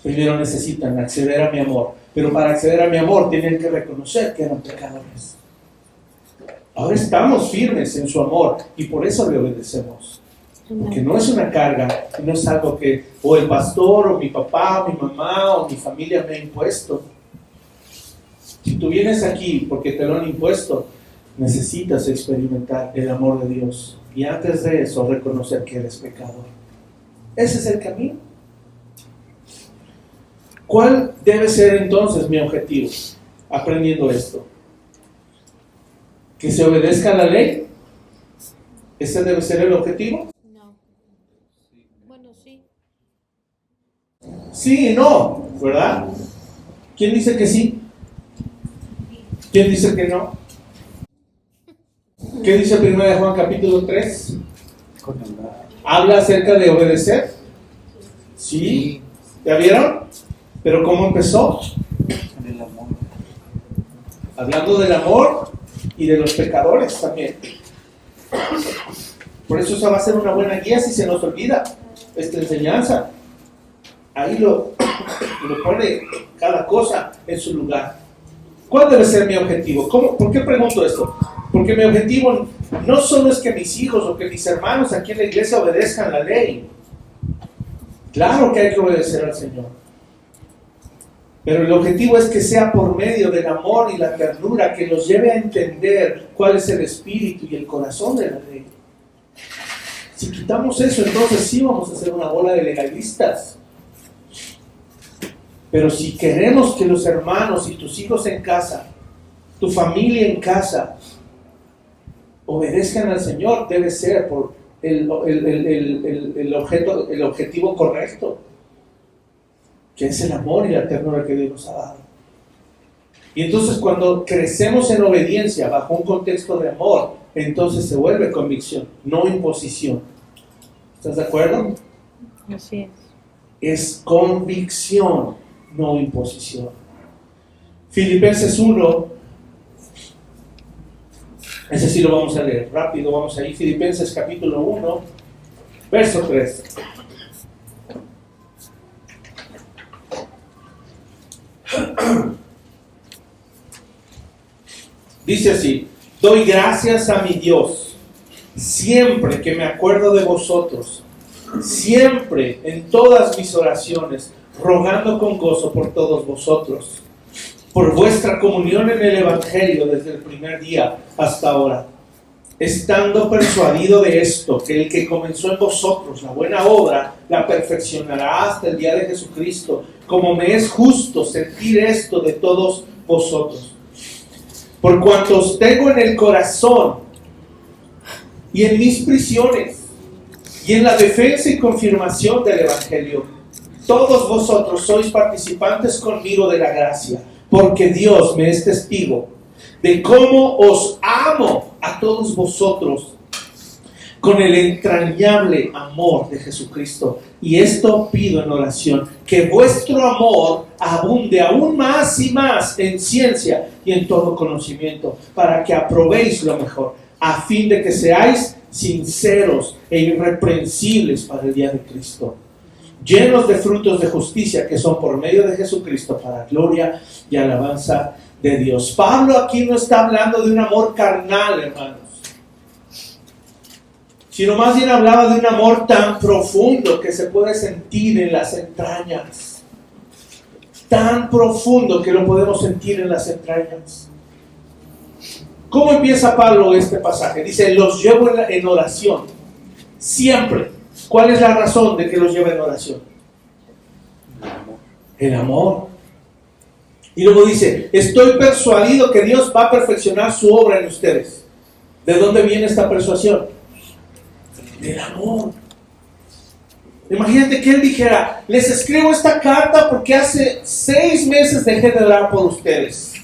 Speaker 1: Primero necesitan acceder a mi amor. Pero para acceder a mi amor tienen que reconocer que eran pecadores. Ahora estamos firmes en su amor y por eso le obedecemos. Porque no es una carga, no es algo que o el pastor, o mi papá, o mi mamá, o mi familia me ha impuesto. Si tú vienes aquí porque te lo han impuesto, necesitas experimentar el amor de Dios. Y antes de eso, reconocer que eres pecador. Ese es el camino. ¿Cuál debe ser entonces mi objetivo aprendiendo esto? ¿Que se obedezca a la ley? ¿Ese debe ser el objetivo?
Speaker 3: No. Bueno, sí.
Speaker 1: Sí y no, ¿verdad? ¿Quién dice que sí? ¿Quién dice que no? ¿Qué dice 1 Juan capítulo 3? ¿Habla acerca de obedecer? Sí. ¿Ya vieron? ¿Pero cómo empezó?
Speaker 2: El amor.
Speaker 1: Hablando del amor y de los pecadores también. Por eso esa va a ser una buena guía si se nos olvida esta enseñanza. Ahí lo pone cada cosa en su lugar. ¿Cuál debe ser mi objetivo? ¿Por qué pregunto esto? Porque mi objetivo no solo es que mis hijos o que mis hermanos aquí en la iglesia obedezcan la ley. Claro que hay que obedecer al Señor. Pero el objetivo es que sea por medio del amor y la ternura que los lleve a entender cuál es el espíritu y el corazón de la ley. Si quitamos eso, entonces sí vamos a ser una bola de legalistas. Pero si queremos que los hermanos y tus hijos en casa, tu familia en casa, obedezcan al Señor, debe ser por el objetivo correcto, que es el amor y la ternura que Dios nos ha dado. Y entonces cuando crecemos en obediencia bajo un contexto de amor, entonces se vuelve convicción, no imposición. ¿Estás de acuerdo?
Speaker 3: Así es.
Speaker 1: Es convicción, no imposición. Filipenses 1, ese sí lo vamos a leer rápido, vamos ahí. Filipenses capítulo 1, verso 3. Dice así: doy gracias a mi Dios siempre que me acuerdo de vosotros, siempre en todas mis oraciones, rogando con gozo por todos vosotros, por vuestra comunión en el Evangelio desde el primer día hasta ahora, estando persuadido de esto, que el que comenzó en vosotros la buena obra, la perfeccionará hasta el día de Jesucristo, como me es justo sentir esto de todos vosotros. Por cuanto os tengo en el corazón, y en mis prisiones, y en la defensa y confirmación del Evangelio, todos vosotros sois participantes conmigo de la gracia, porque Dios me es testigo de cómo os amo a todos vosotros con el entrañable amor de Jesucristo. Y esto pido en oración, que vuestro amor abunde aún más y más en ciencia y en todo conocimiento, para que aprobéis lo mejor, a fin de que seáis sinceros e irreprensibles para el día de Cristo, llenos de frutos de justicia que son por medio de Jesucristo para gloria y alabanza de Dios. Pablo aquí no está hablando de un amor carnal, hermanos, sino más bien hablaba de un amor tan profundo que se puede sentir en las entrañas, tan profundo que lo podemos sentir en las entrañas. ¿Cómo empieza Pablo este pasaje? Dice, los llevo en oración, siempre. ¿Cuál es la razón de que los lleve en oración? El amor. Y luego dice, estoy persuadido que Dios va a perfeccionar su obra en ustedes. ¿De dónde viene esta persuasión? Del amor. Imagínate que él dijera, les escribo esta carta porque hace 6 meses dejé de orar por ustedes.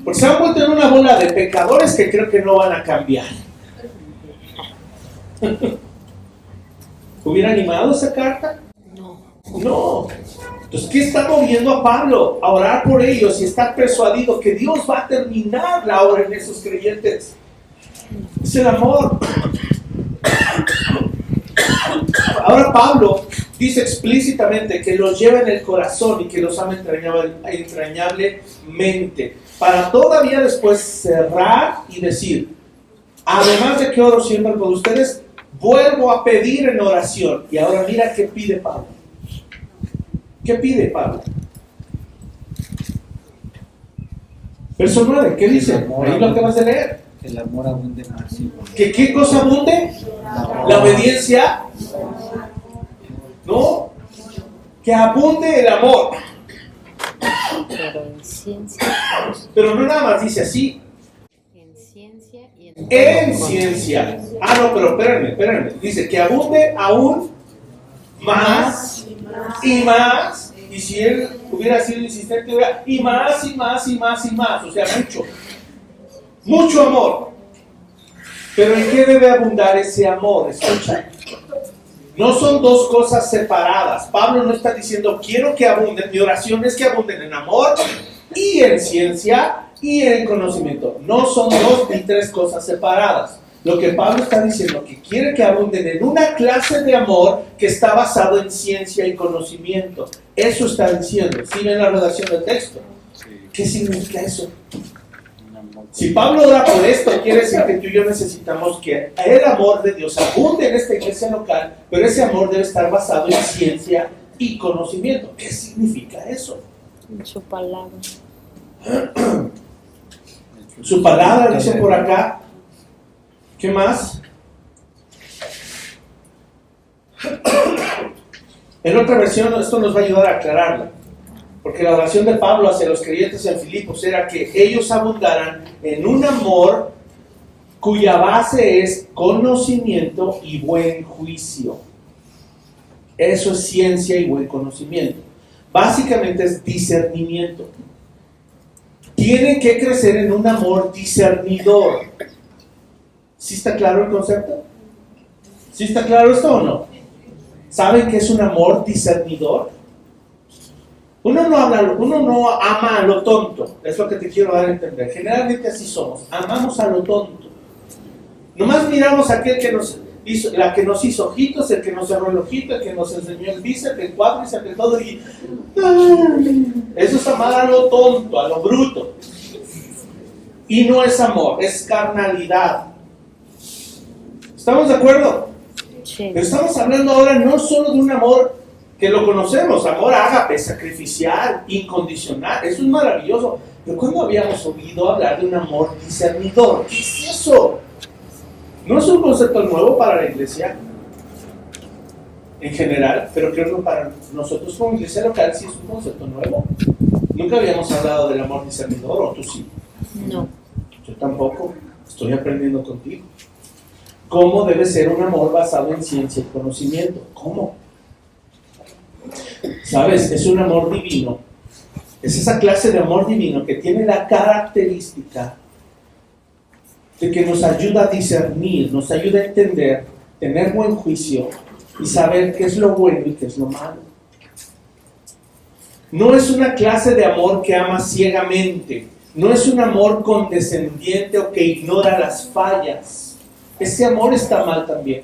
Speaker 1: Porque se han vuelto en una bola de pecadores que creo que no van a cambiar. ¿Hubiera animado esa carta? No. Entonces, ¿qué está moviendo a Pablo a orar por ellos y estar persuadido que Dios va a terminar la obra en esos creyentes? Es el amor. Ahora Pablo dice explícitamente que los lleva en el corazón y que los ama entrañablemente, para todavía después cerrar y decir, además de que oro siempre por ustedes, vuelvo a pedir en oración. Y ahora mira qué pide Pablo. ¿Qué pide Pablo? Verso 9, ¿qué dice? Ahí lo acabas de leer.
Speaker 2: Que el amor abunde más.
Speaker 1: ¿Que qué cosa abunde? La obediencia. ¿No? Que abunde el amor.
Speaker 3: Pero en ciencia.
Speaker 1: Pero no nada más dice así.
Speaker 3: En ciencia y
Speaker 1: En ciencia. Ah, no, pero espérenme. Dice que abunde aún más y más. Y si él hubiera sido insistente, hubiera y más y más y más y más. O sea, mucho amor. Pero ¿en qué debe abundar ese amor? Escucha. No son dos cosas separadas. Pablo no está diciendo quiero que abunden. Mi oración es que abunden en amor y en ciencia y en conocimiento. No son 2 ni 3 cosas separadas. Lo que Pablo está diciendo que quiere que abunden en una clase de amor que está basado en ciencia y conocimiento. Eso está diciendo. ¿Sí ven la redacción del texto? ¿Qué significa eso? Si Pablo ora por esto, quiere decir que tú y yo necesitamos que el amor de Dios abunde en esta iglesia local, pero ese amor debe estar basado en ciencia y conocimiento. ¿Qué significa eso?
Speaker 3: en su palabra.
Speaker 1: Su palabra dice por acá. ¿Qué más? En otra versión esto nos va a ayudar a aclararla, porque la oración de Pablo hacia los creyentes en Filipos era que ellos abundaran en un amor cuya base es conocimiento y buen juicio. Eso es ciencia y buen conocimiento. Básicamente es discernimiento. Tienen que crecer en un amor discernidor. ¿Sí está claro el concepto? ¿Sí está claro esto o no? ¿Saben qué es un amor discernidor? Uno no ama a lo tonto, es lo que te quiero dar a entender. Generalmente así somos, amamos a lo tonto. Nomás miramos a aquel que nos hizo, la que nos hizo ojitos, el que nos cerró el ojito, el que nos enseñó el bíceps, el cuádriceps, el todo. Y eso es amar a lo tonto, a lo bruto. Y no es amor, es carnalidad. ¿Estamos de acuerdo?
Speaker 3: Sí.
Speaker 1: Pero estamos hablando ahora no solo de un amor que lo conocemos, amor ágape, sacrificial, incondicional. Eso es maravilloso. Pero ¿cuándo habíamos oído hablar de un amor discernidor? ¿Qué es eso? No es un concepto nuevo para la iglesia en general, pero creo que para nosotros como iglesia local sí es un concepto nuevo. Nunca habíamos hablado del amor discernidor, ¿o tú sí?
Speaker 3: No.
Speaker 1: Yo tampoco. Estoy aprendiendo contigo. ¿Cómo debe ser un amor basado en ciencia y conocimiento? ¿Cómo? ¿Sabes? Es un amor divino. Es esa clase de amor divino que tiene la característica de que nos ayuda a discernir, nos ayuda a entender, tener buen juicio y saber qué es lo bueno y qué es lo malo. No es una clase de amor que ama ciegamente, no es un amor condescendiente o que ignora las fallas. Ese amor está mal también.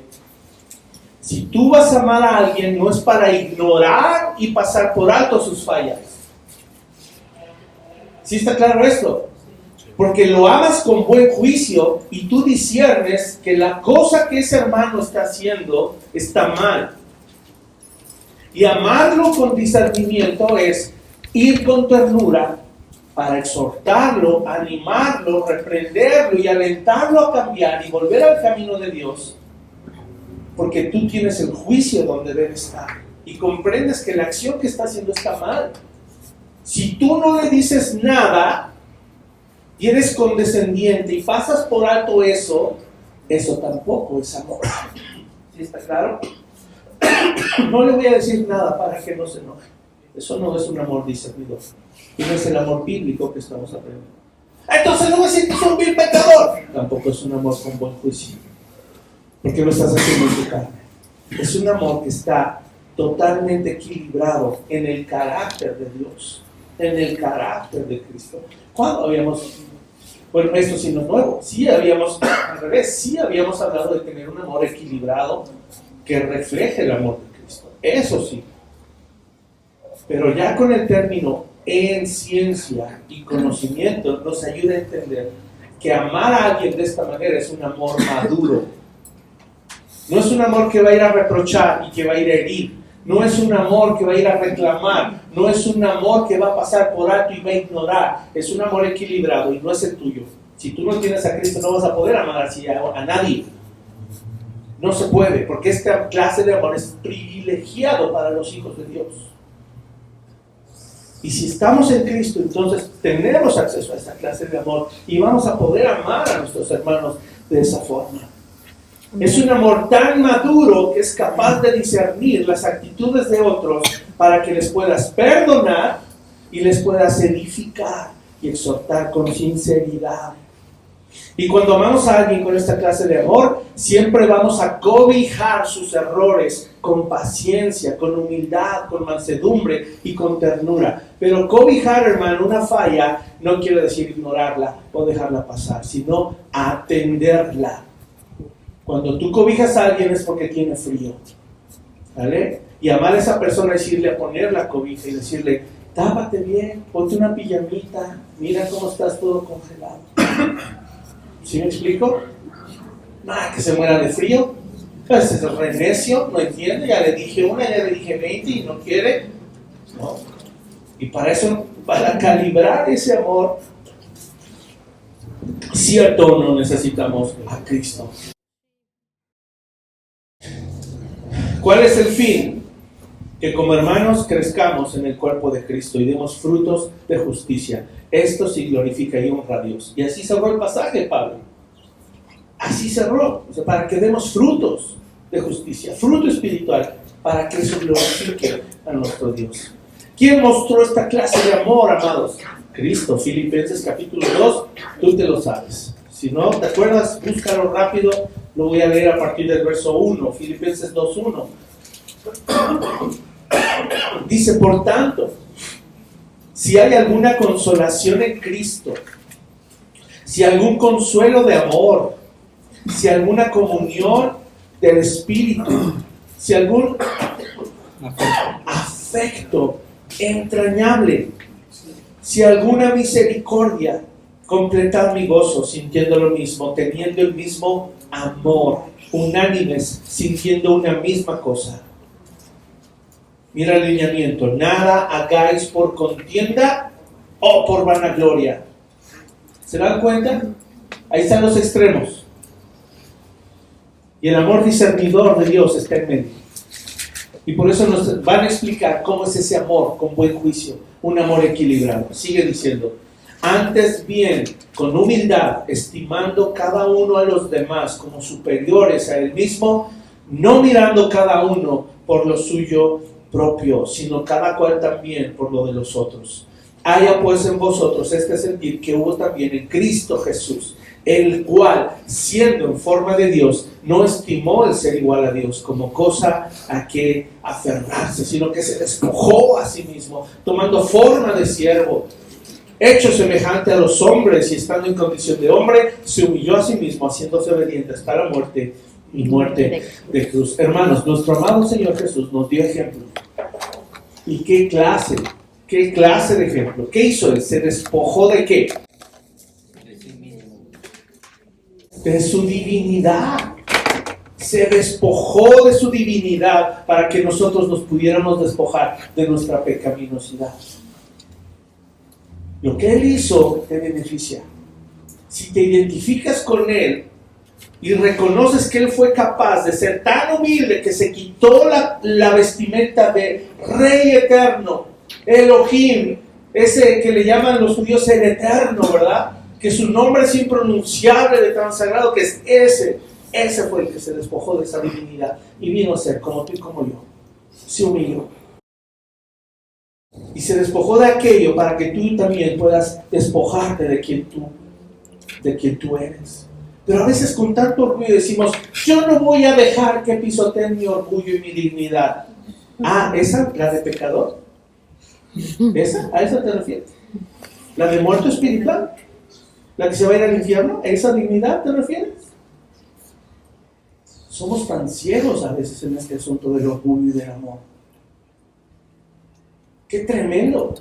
Speaker 1: Si tú vas a amar a alguien, no es para ignorar y pasar por alto sus fallas. ¿Sí está claro esto? Porque lo amas con buen juicio y tú disciernes que la cosa que ese hermano está haciendo está mal. Y amarlo con discernimiento es ir con ternura para exhortarlo, animarlo, reprenderlo y alentarlo a cambiar y volver al camino de Dios. Porque tú tienes el juicio donde debe estar y comprendes que la acción que está haciendo está mal. Si tú no le dices nada y eres condescendiente y pasas por alto eso tampoco es amor. ¿Sí está claro? No le voy a decir nada para que no se enoje. Eso no es un amor discernidor. Y no es el amor bíblico que estamos aprendiendo. Entonces no voy a decir que es un vil pecador. Tampoco es un amor con buen juicio. Porque lo estás haciendo en tu carne. Es un amor que está totalmente equilibrado en el carácter de Dios, en el carácter de Cristo. ¿Cuándo habíamos, bueno, esto sí no es nuevo, sí habíamos, al revés, sí habíamos hablado de tener un amor equilibrado que refleje el amor de Cristo, eso sí. Pero ya con el término en ciencia y conocimiento nos ayuda a entender que amar a alguien de esta manera es un amor maduro. No es un amor que va a ir a reprochar y que va a ir a herir. No es un amor que va a ir a reclamar. No es un amor que va a pasar por alto y va a ignorar. Es un amor equilibrado y no es el tuyo. Si tú no tienes a Cristo no vas a poder amar así a nadie. No se puede, porque esta clase de amor es privilegiado para los hijos de Dios. Y si estamos en Cristo, entonces tenemos acceso a esta clase de amor y vamos a poder amar a nuestros hermanos de esa forma. Es un amor tan maduro que es capaz de discernir las actitudes de otros para que les puedas perdonar y les puedas edificar y exhortar con sinceridad. Y cuando amamos a alguien con esta clase de amor, siempre vamos a cobijar sus errores con paciencia, con humildad, con mansedumbre y con ternura. Pero cobijar, hermano, una falla no quiere decir ignorarla o dejarla pasar, sino atenderla. Cuando tú cobijas a alguien es porque tiene frío, ¿vale? Y amar a esa persona es irle a poner la cobija y decirle, tápate bien, ponte una pijamita, mira cómo estás todo congelado. ¿Sí me explico? Nada, que se muera de frío. Pues es re necio, no entiende, ya le dije una, ya le dije 20 y no quiere. ¿No? Y para eso, para calibrar ese amor, cierto o no necesitamos a Cristo. ¿Cuál es el fin? Que como hermanos crezcamos en el cuerpo de Cristo y demos frutos de justicia. Esto sí glorifica y honra a Dios. Y así cerró el pasaje, Pablo. Así cerró. O sea, para que demos frutos de justicia, fruto espiritual, para que eso glorifique a nuestro Dios. ¿Quién mostró esta clase de amor, amados? Cristo. Filipenses capítulo 2, tú te lo sabes. Si no te acuerdas, búscalo rápido. Lo voy a leer a partir del verso 1, Filipenses 2:1. Dice, por tanto, si hay alguna consolación en Cristo, si algún consuelo de amor, si alguna comunión del Espíritu, si algún afecto entrañable, si alguna misericordia, completad mi gozo, sintiendo lo mismo, teniendo el mismo amor, unánimes, sintiendo una misma cosa. Mira el lineamiento, nada hagáis por contienda o por vanagloria. ¿Se dan cuenta? Ahí están los extremos. Y el amor discernidor de Dios está en medio. Y por eso nos van a explicar cómo es ese amor con buen juicio, un amor equilibrado. Sigue diciendo, antes bien, con humildad, estimando cada uno a los demás como superiores a él mismo, no mirando cada uno por lo suyo propio, sino cada cual también por lo de los otros. Haya pues en vosotros este sentir que hubo también en Cristo Jesús, el cual, siendo en forma de Dios, no estimó el ser igual a Dios como cosa a que aferrarse, sino que se despojó a sí mismo, tomando forma de siervo, hecho semejante a los hombres, y estando en condición de hombre, se humilló a sí mismo, haciéndose obediente hasta la muerte y muerte de cruz. Hermanos, nuestro amado Señor Jesús nos dio ejemplo. ¿Y qué clase de ejemplo? ¿Qué hizo Él? ¿Se despojó de qué? De su divinidad. Se despojó de su divinidad para que nosotros nos pudiéramos despojar de nuestra pecaminosidad. Lo que Él hizo te beneficia. Si te identificas con Él y reconoces que Él fue capaz de ser tan humilde que se quitó la vestimenta de Rey eterno, Elohim, ese que le llaman los judíos el Eterno, ¿verdad? Que su nombre es impronunciable de tan sagrado que es ese fue el que se despojó de esa divinidad y vino a ser como tú y como yo. Se humilló. Y se despojó de aquello para que tú también puedas despojarte de quien tú eres. Pero a veces con tanto orgullo decimos, yo no voy a dejar que pisoteen mi orgullo y mi dignidad. Ah, ¿esa? ¿La de pecador? ¿Esa? ¿A esa te refieres? ¿La de muerto espiritual? ¿La que se va a ir al infierno? ¿A esa dignidad te refieres? Somos tan ciegos a veces en este asunto del orgullo y del amor. ¡Qué tremendo!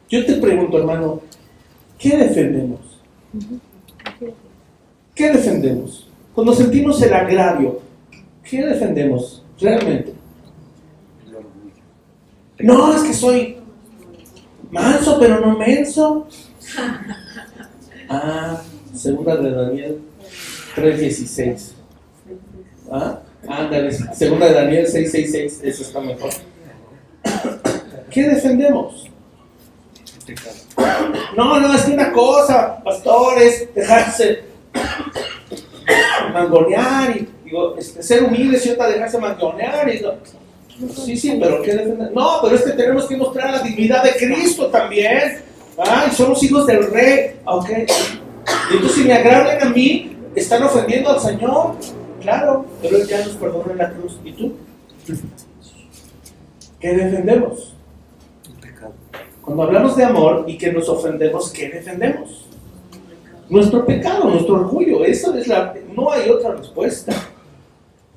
Speaker 1: Yo te pregunto, hermano, ¿qué defendemos? ¿Qué defendemos? Cuando sentimos el agravio, ¿qué defendemos realmente?
Speaker 2: El orgullo.
Speaker 1: No, es que soy manso, pero no menso. Segunda de Daniel 3:16. Ándale, segunda de Daniel 6:6, eso está mejor. ¿Qué defendemos? No, es que una cosa, pastores, dejarse mangonear y digo, ser humildes y otra dejarse mangonear y no. Sí, pero ¿qué defender? No, pero es que tenemos que mostrar la dignidad de Cristo también. Y somos hijos del Rey. Ok. Y entonces si me agradan a mí, están ofendiendo al Señor. Claro, pero Él ya nos perdonó en la cruz. ¿Y tú? ¿Qué defendemos?
Speaker 2: El pecado.
Speaker 1: Cuando hablamos de amor y que nos ofendemos, ¿qué defendemos? Nuestro pecado, nuestro orgullo. Esa es no hay otra respuesta.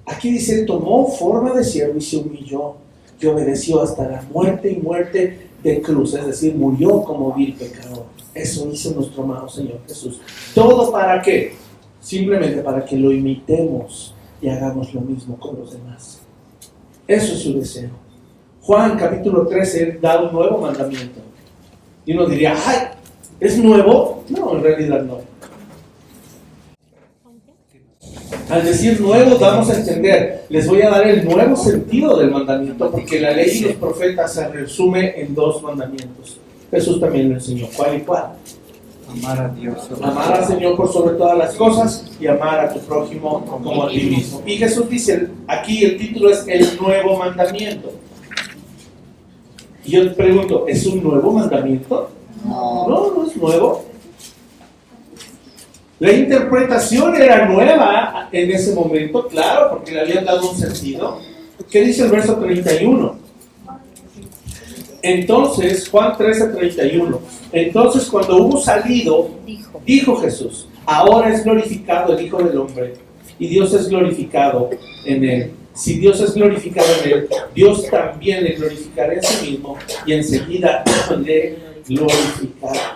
Speaker 1: Aquí dice, tomó forma de siervo y se humilló, y obedeció hasta la muerte y muerte de cruz, es decir, murió como vil pecador. Eso hizo nuestro amado Señor Jesús. ¿Todo para qué? Simplemente para que lo imitemos y hagamos lo mismo con los demás. Eso es su deseo. Juan capítulo 13 da un nuevo mandamiento. Y uno diría, ¡ay! ¿Es nuevo? No, en realidad no. Al decir nuevo, vamos a entender, les voy a dar el nuevo sentido del mandamiento, porque la ley y los profetas se resume en dos mandamientos. Jesús también lo enseñó. ¿Cuál y cuál?
Speaker 2: Amar a Dios.
Speaker 1: Amar al Señor por sobre todas las cosas y amar a tu prójimo como a ti mismo. Y Jesús dice, aquí el título es el nuevo mandamiento. Y yo te pregunto, ¿es un nuevo mandamiento? No es nuevo. La interpretación era nueva en ese momento, claro, porque le habían dado un sentido. ¿Qué dice el verso 31? Entonces, Juan 13:31. Entonces, cuando hubo salido, dijo Jesús, ahora es glorificado el Hijo del Hombre, y Dios es glorificado en él. Si Dios es glorificado en él, Dios también le glorificará en sí mismo, y enseguida le glorificará.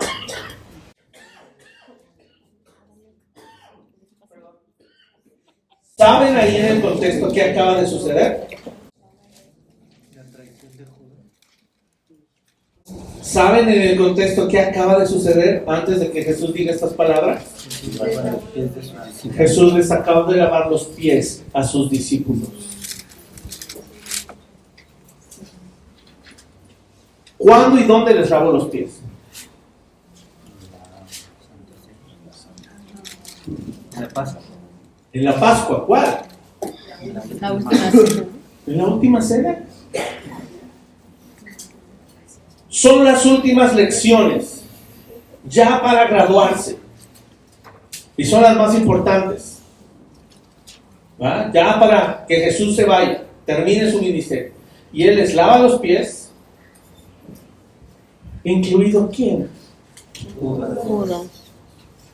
Speaker 1: ¿Saben ahí en el contexto qué acaba de suceder?
Speaker 2: La traición de Judas.
Speaker 1: ¿Saben en el contexto qué acaba de suceder antes de que Jesús diga estas palabras? Jesús les acaba de lavar los pies a sus discípulos. ¿Cuándo y dónde les lavó los pies?
Speaker 2: La Pascua.
Speaker 1: En la Pascua. ¿Cuál?
Speaker 3: La última cena.
Speaker 1: En la última cena. Son las últimas lecciones, ya para graduarse. Y son las más importantes. ¿Va? Ya para que Jesús se vaya, termine su ministerio. Y Él les lava los pies, incluido ¿quién?
Speaker 3: Judas.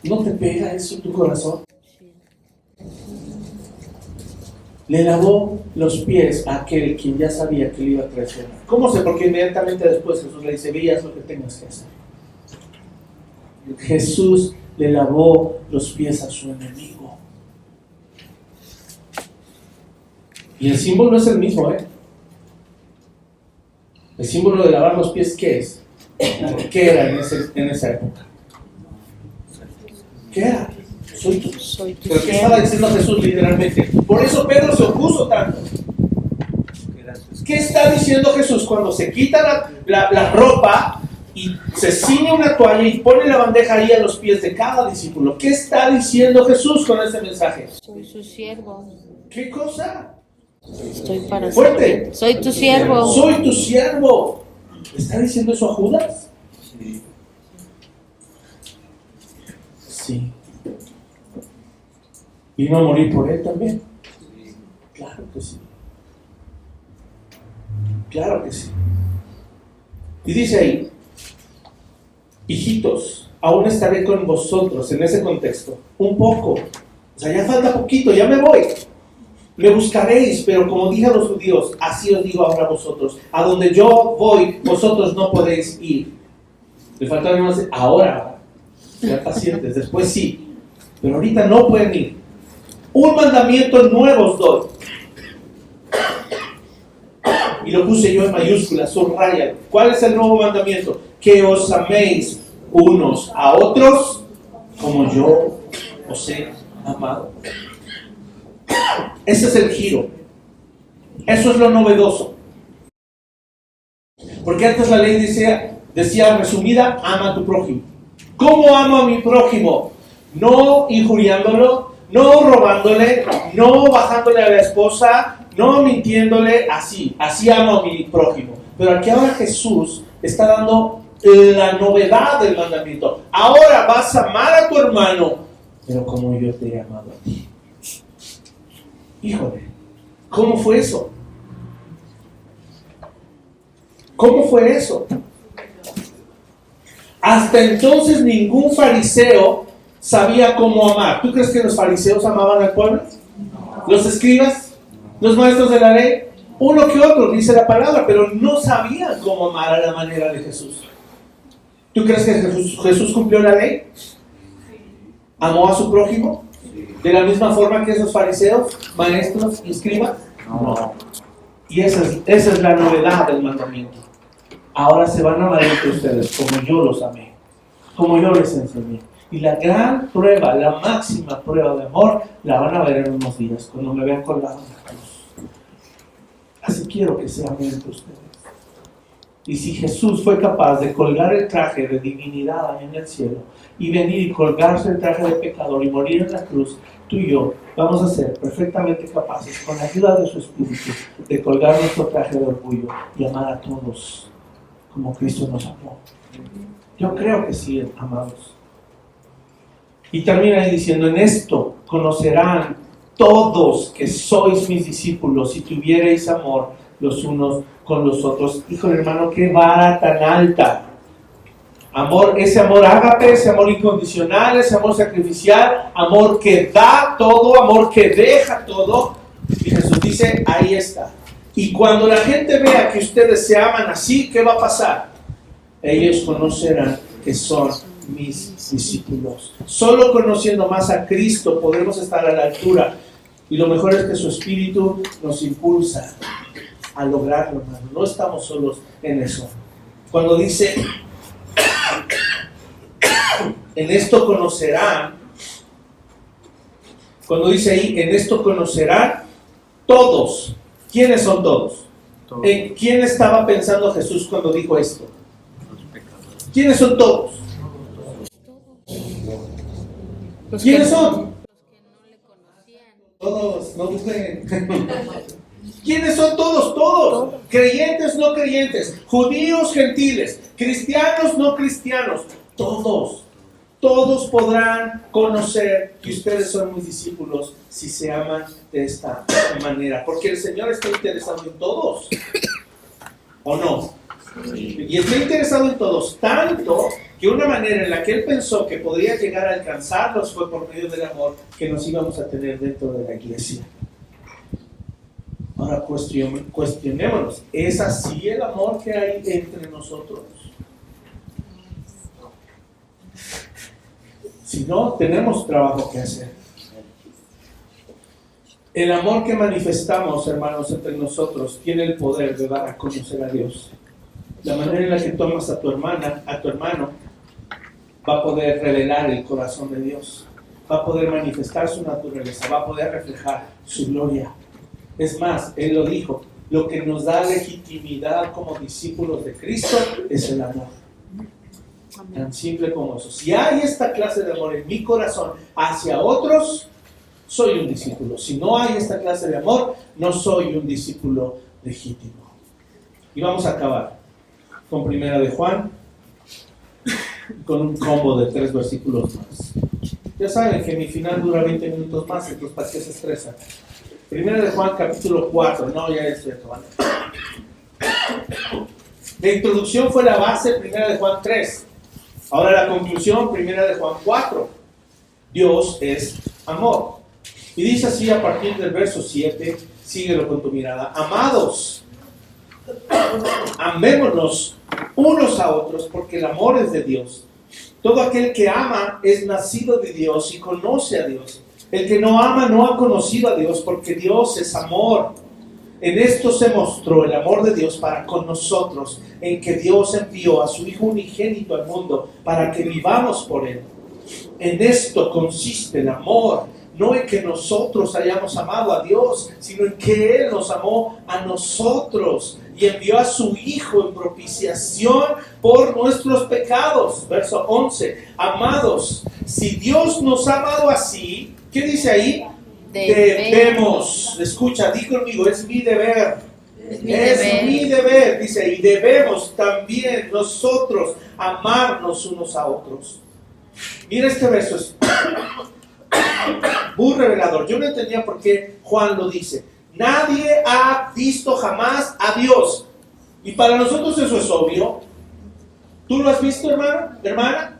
Speaker 1: ¿No te pega eso en tu corazón?
Speaker 3: Sí.
Speaker 1: Le lavó los pies a aquel quien ya sabía que le iba a traicionar. ¿Cómo sé? Porque inmediatamente después Jesús le dice, ve, haz lo que tengas que hacer. Jesús le lavó los pies a su enemigo. Y el símbolo es el mismo, ¿eh? El símbolo de lavar los pies, ¿qué es? ¿Qué era en esa época? ¿Qué era? Soy tu. ¿Pero qué estaba diciendo Jesús literalmente? Por eso Pedro se opuso tanto. ¿Qué está diciendo Jesús cuando se quita la ropa y se ciñe una toalla y pone la bandeja ahí a los pies de cada discípulo? ¿Qué está diciendo Jesús con ese mensaje?
Speaker 3: Soy su siervo.
Speaker 1: ¿Qué cosa?
Speaker 3: Estoy para
Speaker 1: Fuerte.
Speaker 3: Soy tu siervo.
Speaker 1: Soy tu siervo. ¿Está diciendo eso a Judas?
Speaker 2: Sí.
Speaker 1: Sí. ¿Vino a morir por él también? Claro que sí. Claro que sí. Y dice ahí, hijitos, aún estaré con vosotros en ese contexto, un poco. O sea, ya falta poquito, ya me voy. Me buscaréis, pero como dije a los judíos, así os digo ahora a vosotros, a donde yo voy, vosotros no podéis ir. Le falta más ahora, sean pacientes, después sí, pero ahorita no pueden ir. Un mandamiento nuevo os doy. Y lo puse yo en mayúsculas, subraya. ¿Cuál es el nuevo mandamiento? Que os améis unos a otros como yo os he amado. Ese es el giro. Eso es lo novedoso. Porque antes la ley decía resumida, ama a tu prójimo. ¿Cómo amo a mi prójimo? No injuriándolo, no robándole, no bajándole a la esposa, no mintiéndole, así amo a mi prójimo. Pero aquí ahora Jesús está dando la novedad del mandamiento. Ahora vas a amar a tu hermano, pero como yo te he amado a ti. Híjole, ¿cómo fue eso? ¿Cómo fue eso? Hasta entonces ningún fariseo sabía cómo amar. ¿Tú crees que los fariseos amaban al pueblo? ¿Los escribas? ¿Los maestros de la ley? Uno que otro, dice la palabra, pero no sabían cómo amar a la manera de Jesús. ¿Tú crees que Jesús cumplió la ley? ¿Amó a su prójimo? ¿De la misma forma que esos fariseos, maestros y escribas? No. Y esa es la novedad del mandamiento. Ahora se van a amar entre ustedes como yo los amé, como yo les enseñé. Y la gran prueba, la máxima prueba de amor, la van a ver en unos días, cuando me vean colgado en la cruz. Así quiero que se amen entre ustedes. Y si Jesús fue capaz de colgar el traje de divinidad en el cielo, y venir y colgarse el traje de pecador y morir en la cruz, tú y yo vamos a ser perfectamente capaces, con la ayuda de su Espíritu, de colgar nuestro traje de orgullo y amar a todos como Cristo nos amó. Yo creo que sí, amados. Y termina ahí diciendo, en esto conocerán todos que sois mis discípulos si tuviereis amor los unos con los otros. Híjole, hermano, qué vara tan alta. Amor, ese amor ágape, ese amor incondicional, ese amor sacrificial, amor que da todo, amor que deja todo. Y Jesús dice, ahí está. Y cuando la gente vea que ustedes se aman así, ¿qué va a pasar? Ellos conocerán que son mis discípulos. Solo conociendo más a Cristo podremos estar a la altura. Y lo mejor es que su Espíritu nos impulsa a lograrlo, hermano. No estamos solos en eso. Cuando dice, en esto conocerán, cuando dice ahí, en esto conocerán todos. ¿Quiénes son todos? ¿En quién estaba pensando Jesús cuando dijo esto? ¿Quiénes son todos? ¿Quiénes son? Todos, no busquen. ¿Quiénes son todos? Todos. Creyentes, no creyentes. Judíos, gentiles. Cristianos, no cristianos. Todos. Todos podrán conocer que ustedes son mis discípulos si se aman de esta manera. Porque el Señor está interesado en todos. ¿O no? Y está interesado en todos, tanto que una manera en la que Él pensó que podría llegar a alcanzarlos fue por medio del amor que nos íbamos a tener dentro de la iglesia. Ahora cuestionémonos, ¿es así el amor que hay entre nosotros? Si no, tenemos trabajo que hacer. El amor que manifestamos, hermanos, entre nosotros tiene el poder de dar a conocer a Dios. La manera en la que tomas a tu hermana, a tu hermano, va a poder revelar el corazón de Dios. Va a poder manifestar su naturaleza, va a poder reflejar su gloria. Es más, Él lo dijo, lo que nos da legitimidad como discípulos de Cristo es el amor. Tan simple como eso. Si hay esta clase de amor en mi corazón hacia otros, soy un discípulo. Si no hay esta clase de amor, no soy un discípulo legítimo. Y vamos a acabar con Primera de Juan, con un combo de 3 versículos más. Ya saben que mi final dura 20 minutos más, entonces ¿para qué se estresan? Primera de Juan, capítulo 4. No, ya estoy acabando. La introducción fue la base, Primera de Juan 3. Ahora la conclusión, Primera de Juan 4. Dios es amor. Y dice así a partir del verso 7, síguelo con tu mirada. Amados, amémonos unos a otros porque el amor es de Dios. Todo aquel que ama es nacido de Dios y conoce a Dios. El que no ama no ha conocido a Dios porque Dios es amor. En esto se mostró el amor de Dios para con nosotros, en que Dios envió a su Hijo unigénito al mundo para que vivamos por Él. En esto consiste el amor, no en que nosotros hayamos amado a Dios, sino en que Él nos amó a nosotros y envió a su Hijo en propiciación por nuestros pecados. Verso 11. Amados, si Dios nos ha amado así, ¿qué dice ahí? Debemos. Escucha, di conmigo, es mi deber. Es mi deber, dice, y debemos también nosotros amarnos unos a otros. Mira este verso, es muy revelador. Yo no entendía por qué Juan lo dice. Nadie ha visto jamás a Dios. Y para nosotros eso es obvio. ¿Tú lo has visto, hermano? ¿Hermana?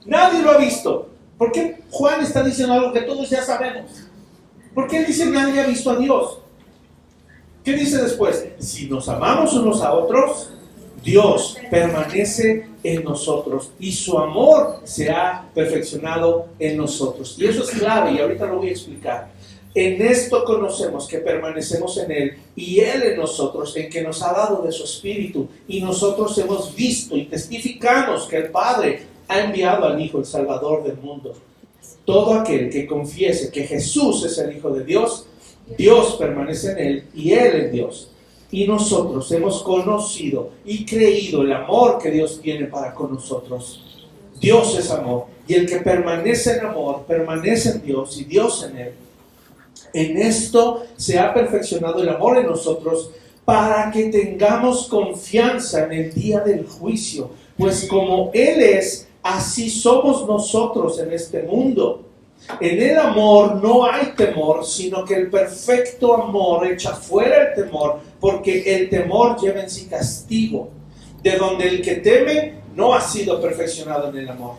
Speaker 1: Nadie lo ha visto. ¿Por qué Juan está diciendo algo que todos ya sabemos? ¿Por qué dice nadie ha visto a Dios? ¿Qué dice después? Si nos amamos unos a otros, Dios permanece en nosotros y su amor se ha perfeccionado en nosotros. Y eso es clave y ahorita lo voy a explicar. En esto conocemos que permanecemos en Él y Él en nosotros, en que nos ha dado de su Espíritu. Y nosotros hemos visto y testificamos que el Padre ha enviado al Hijo, el Salvador del mundo. Todo aquel que confiese que Jesús es el Hijo de Dios, Dios permanece en Él y Él en Dios. Y nosotros hemos conocido y creído el amor que Dios tiene para con nosotros. Dios es amor, y el que permanece en amor, permanece en Dios y Dios en Él. En esto se ha perfeccionado el amor en nosotros para que tengamos confianza en el día del juicio. Pues como Él es, así somos nosotros en este mundo. En el amor no hay temor, sino que el perfecto amor echa fuera el temor, porque el temor lleva en sí castigo, de donde el que teme no ha sido perfeccionado en el amor.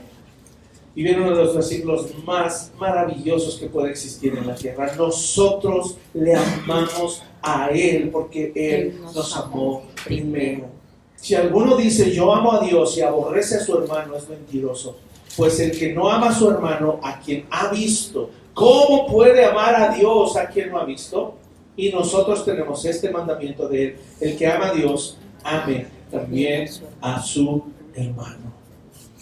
Speaker 1: Y viene uno de los versículos más maravillosos que puede existir en la tierra. Nosotros le amamos a Él porque Él nos amó primero. Si alguno dice yo amo a Dios y aborrece a su hermano, es mentiroso. Pues el que no ama a su hermano, a quien ha visto, ¿cómo puede amar a Dios a quien no ha visto? Y nosotros tenemos este mandamiento de Él: el que ama a Dios, ame también a su hermano.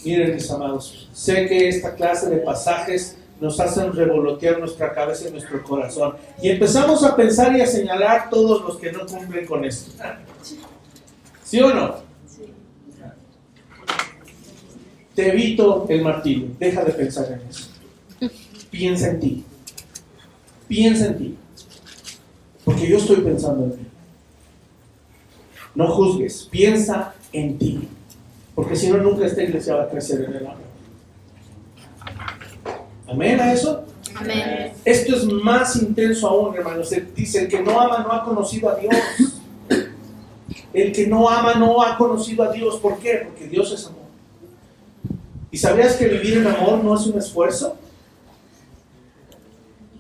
Speaker 1: Miren, mis amados, sé que esta clase de pasajes nos hacen revolotear nuestra cabeza y nuestro corazón. Y empezamos a pensar y a señalar todos los que no cumplen con esto. ¿Sí o no? Te evito el martirio. Deja de pensar en eso. Piensa en ti. Piensa en ti. Porque yo estoy pensando en ti. No juzgues. Piensa en ti. Porque si no, nunca esta iglesia va a crecer en el amor. ¿Amén a eso?
Speaker 3: Amén.
Speaker 1: Esto es más intenso aún, hermanos. Dice, el que no ama no ha conocido a Dios. El que no ama no ha conocido a Dios. ¿Por qué? Porque Dios es amor. ¿Y sabías que vivir en amor no es un esfuerzo?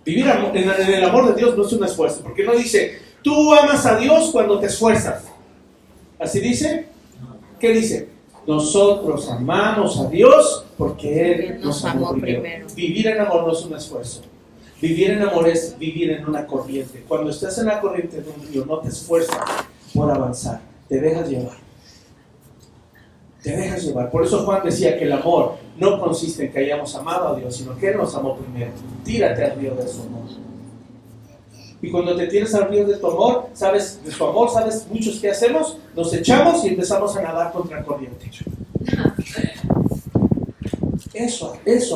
Speaker 1: Vivir en el amor de Dios no es un esfuerzo. Porque no dice, tú amas a Dios cuando te esfuerzas. ¿Así dice? ¿Qué dice? Nosotros amamos a Dios porque Él nos amó primero. Vivir en amor no es un esfuerzo. Vivir en amor es vivir en una corriente. Cuando estás en la corriente de un río, no te esfuerzas por avanzar. Te dejas llevar. Te dejas llevar. Por eso Juan decía que el amor no consiste en que hayamos amado a Dios, sino que Él nos amó primero. Tírate al río de su amor. Y cuando te tiras al río de tu amor, sabes, de su amor, sabes muchos que hacemos, nos echamos y empezamos a nadar contra corriente. Eso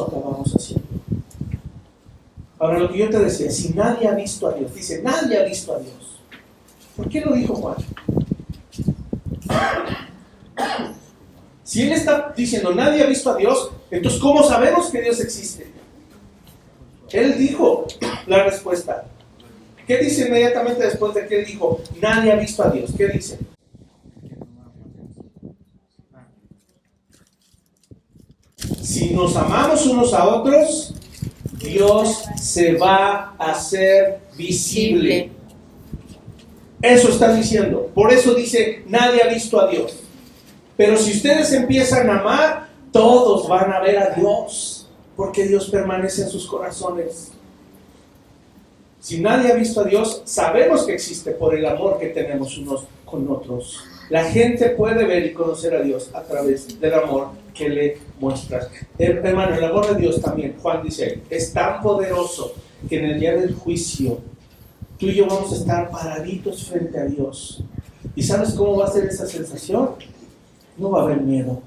Speaker 1: acabamos haciendo. Ahora lo que yo te decía, si nadie ha visto a Dios, dice, nadie ha visto a Dios. ¿Por qué lo dijo Juan? Si él está diciendo, nadie ha visto a Dios, entonces ¿cómo sabemos que Dios existe? Él dijo la respuesta. ¿Qué dice inmediatamente después de que él dijo, nadie ha visto a Dios? ¿Qué dice? Si nos amamos unos a otros, Dios se va a hacer visible. Eso está diciendo. Por eso dice, nadie ha visto a Dios. Pero si ustedes empiezan a amar, todos van a ver a Dios, porque Dios permanece en sus corazones. Si nadie ha visto a Dios, sabemos que existe por el amor que tenemos unos con otros. La gente puede ver y conocer a Dios a través del amor que le muestras. Hermano, el amor de Dios también, Juan dice, es tan poderoso que en el día del juicio, tú y yo vamos a estar paraditos frente a Dios. ¿Y sabes cómo va a ser esa sensación? No va a haber miedo.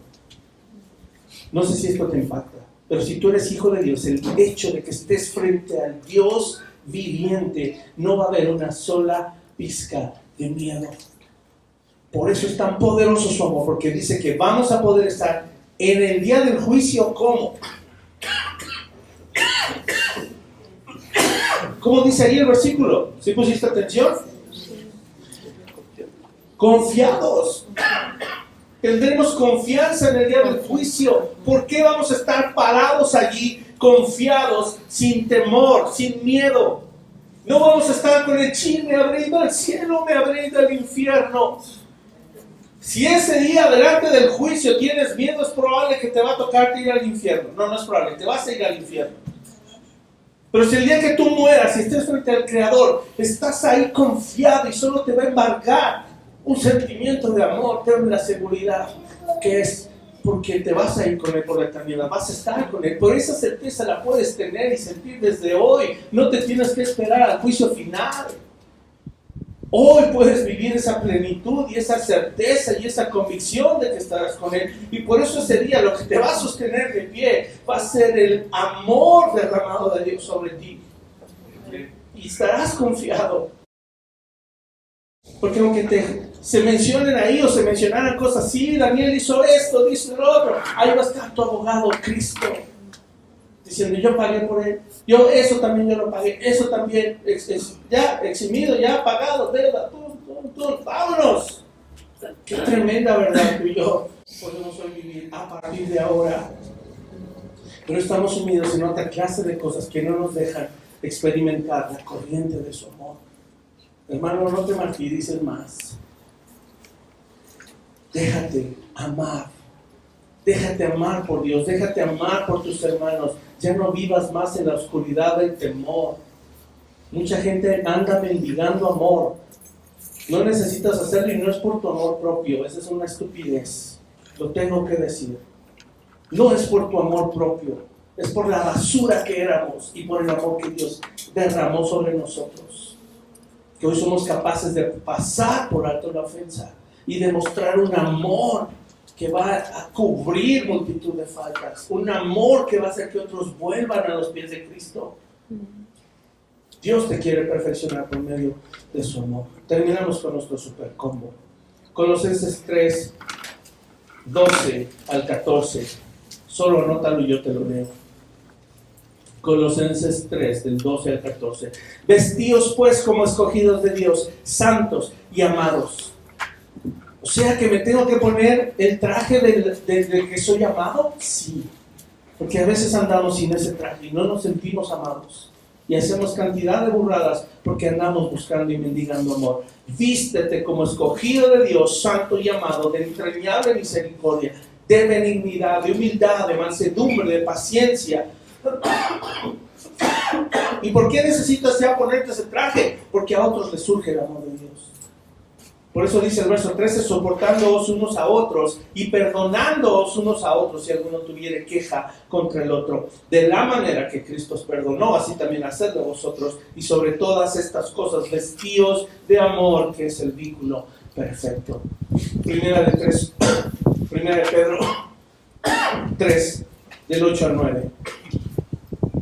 Speaker 1: No sé si esto te impacta, pero si tú eres hijo de Dios, el hecho de que estés frente al Dios viviente, no va a haber una sola pizca de miedo. Por eso es tan poderoso su amor, porque dice que vamos a poder estar en el día del juicio. ¿Cómo? ¿Cómo dice ahí el versículo? ¿Sí pusiste atención? Confiados. Tendremos confianza en el día del juicio. ¿Por qué vamos a estar parados allí, confiados, sin temor, sin miedo? No vamos a estar con el chin, me habré ido al cielo, me habré ido al infierno. Si ese día delante del juicio tienes miedo, es probable que te va a tocar ir al infierno. No es probable, te vas a ir al infierno. Pero si el día que tú mueras, si estés frente al Creador, estás ahí confiado y solo te va a embargar un sentimiento de amor, ten la seguridad que es porque te vas a ir con Él por la eternidad, vas a estar con Él. Por esa certeza la puedes tener y sentir desde hoy. No te tienes que esperar al juicio final. Hoy puedes vivir esa plenitud y esa certeza y esa convicción de que estarás con Él. Y por eso ese día lo que te va a sostener de pie va a ser el amor derramado de Dios sobre ti. Y estarás confiado. Porque aunque se mencionen ahí o se mencionaran cosas, sí, Daniel hizo esto, hizo lo otro, ahí va a estar tu abogado, Cristo, diciendo, yo pagué por él, eso también yo lo pagué, eso también, ya eximido, ya pagado, deuda, vámonos. Qué tremenda verdad tú y yo podemos hoy vivir a partir de ahora. Pero estamos sumidos en otra clase de cosas que no nos dejan experimentar la corriente de su amor. Hermano, no te martirices más. Déjate amar. Déjate amar por Dios. Déjate amar por tus hermanos. Ya no vivas más en la oscuridad del temor. Mucha gente anda mendigando amor. No necesitas hacerlo y no es por tu amor propio. Esa es una estupidez. Lo tengo que decir. No es por tu amor propio. Es por la basura que éramos y por el amor que Dios derramó sobre nosotros. Que hoy somos capaces de pasar por alto la ofensa y demostrar un amor que va a cubrir multitud de faltas. Un amor que va a hacer que otros vuelvan a los pies de Cristo. Dios te quiere perfeccionar por medio de su amor. Terminamos con nuestro super combo. Colosenses 3, 12 al 14. Solo anótalo y yo te lo leo. Colosenses 3, del 12 al 14. Vestíos pues como escogidos de Dios, santos y amados. O sea que me tengo que poner el traje del que soy amado. Sí, porque a veces andamos sin ese traje y no nos sentimos amados. Y hacemos cantidad de burradas porque andamos buscando y mendigando amor. Vístete como escogido de Dios, santo y amado, de entrañable misericordia, de benignidad, de humildad, de mansedumbre, de paciencia. ¿Y por qué necesitas ya ponerte ese traje? Porque a otros les surge el amor de Dios. Por eso dice el verso 13, soportándoos unos a otros y perdonándoos unos a otros si alguno tuviere queja contra el otro. De la manera que Cristo os perdonó, así también hacedlo vosotros. Y sobre todas estas cosas, vestíos de amor, que es el vínculo perfecto. Primera de Pedro 3, del 8 al 9.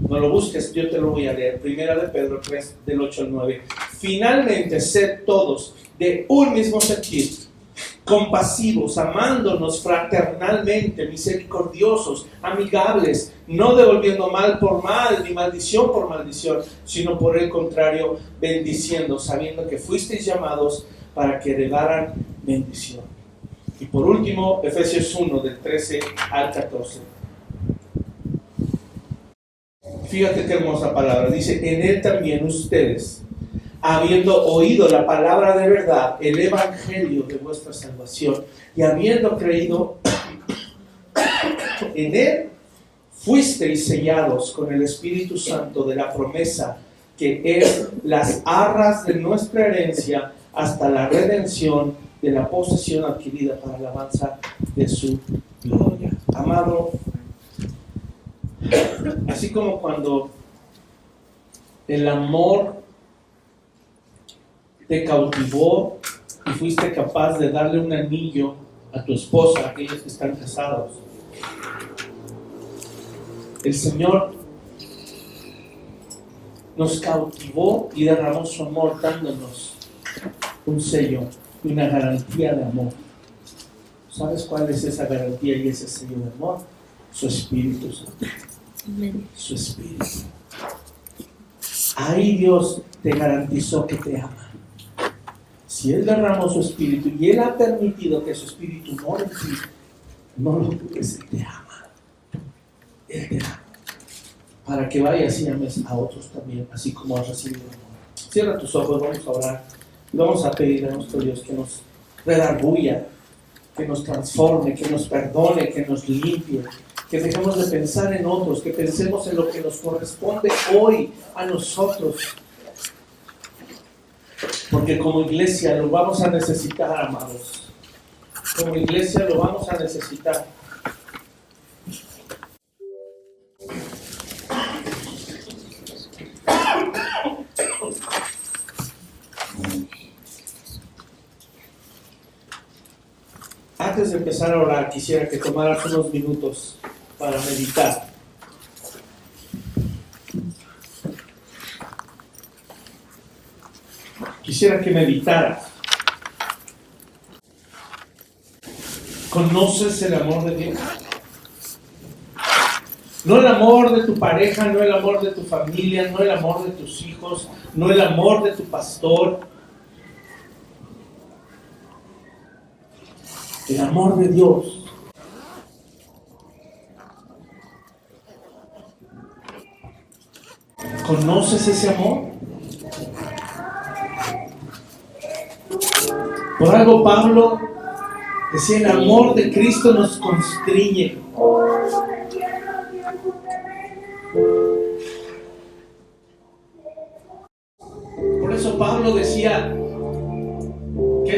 Speaker 1: No lo busques, yo te lo voy a leer. Primera de Pedro 3, del 8 al 9. Finalmente, sed todos de un mismo sentir, compasivos, amándonos fraternalmente, misericordiosos, amigables, no devolviendo mal por mal, ni maldición por maldición, sino por el contrario, bendiciendo, sabiendo que fuisteis llamados para que heredaran bendición. Y por último, Efesios 1, del 13 al 14. Fíjate qué hermosa palabra. Dice, en él también ustedes, habiendo oído la palabra de verdad, el evangelio de vuestra salvación, y habiendo creído en él, fuisteis sellados con el Espíritu Santo de la promesa, que es las arras de nuestra herencia hasta la redención de la posesión adquirida para la alabanza de su gloria. Amado, así como cuando el amor te cautivó y fuiste capaz de darle un anillo a tu esposa, a aquellos que están casados, el Señor nos cautivó y derramó su amor dándonos un sello y una garantía de amor. ¿Sabes cuál es esa garantía y ese sello de amor? Su Espíritu Santo. Su Espíritu. Ahí Dios te garantizó que te ama. Si Él derramó su Espíritu y Él ha permitido que su Espíritu more en ti, no lo dudes, Él te ama. Él te ama. Para que vayas y ames a otros también, así como has recibido amor. Cierra tus ojos, vamos a orar. Y vamos a pedir a nuestro Dios que nos redarguya, que nos transforme, que nos perdone, que nos limpie, que dejemos de pensar en otros, que pensemos en lo que nos corresponde hoy a nosotros. Porque como iglesia lo vamos a necesitar, amados. Como iglesia lo vamos a necesitar. Antes de empezar a orar, quisiera que tomaras unos minutos para meditar. Quisiera que meditaras. ¿Conoces el amor de Dios? No el amor de tu pareja, no el amor de tu familia, no el amor de tus hijos, no el amor de tu pastor. El amor de Dios. ¿Conoces ese amor? Por algo Pablo decía, el amor de Cristo nos constriñe. Por eso Pablo decía,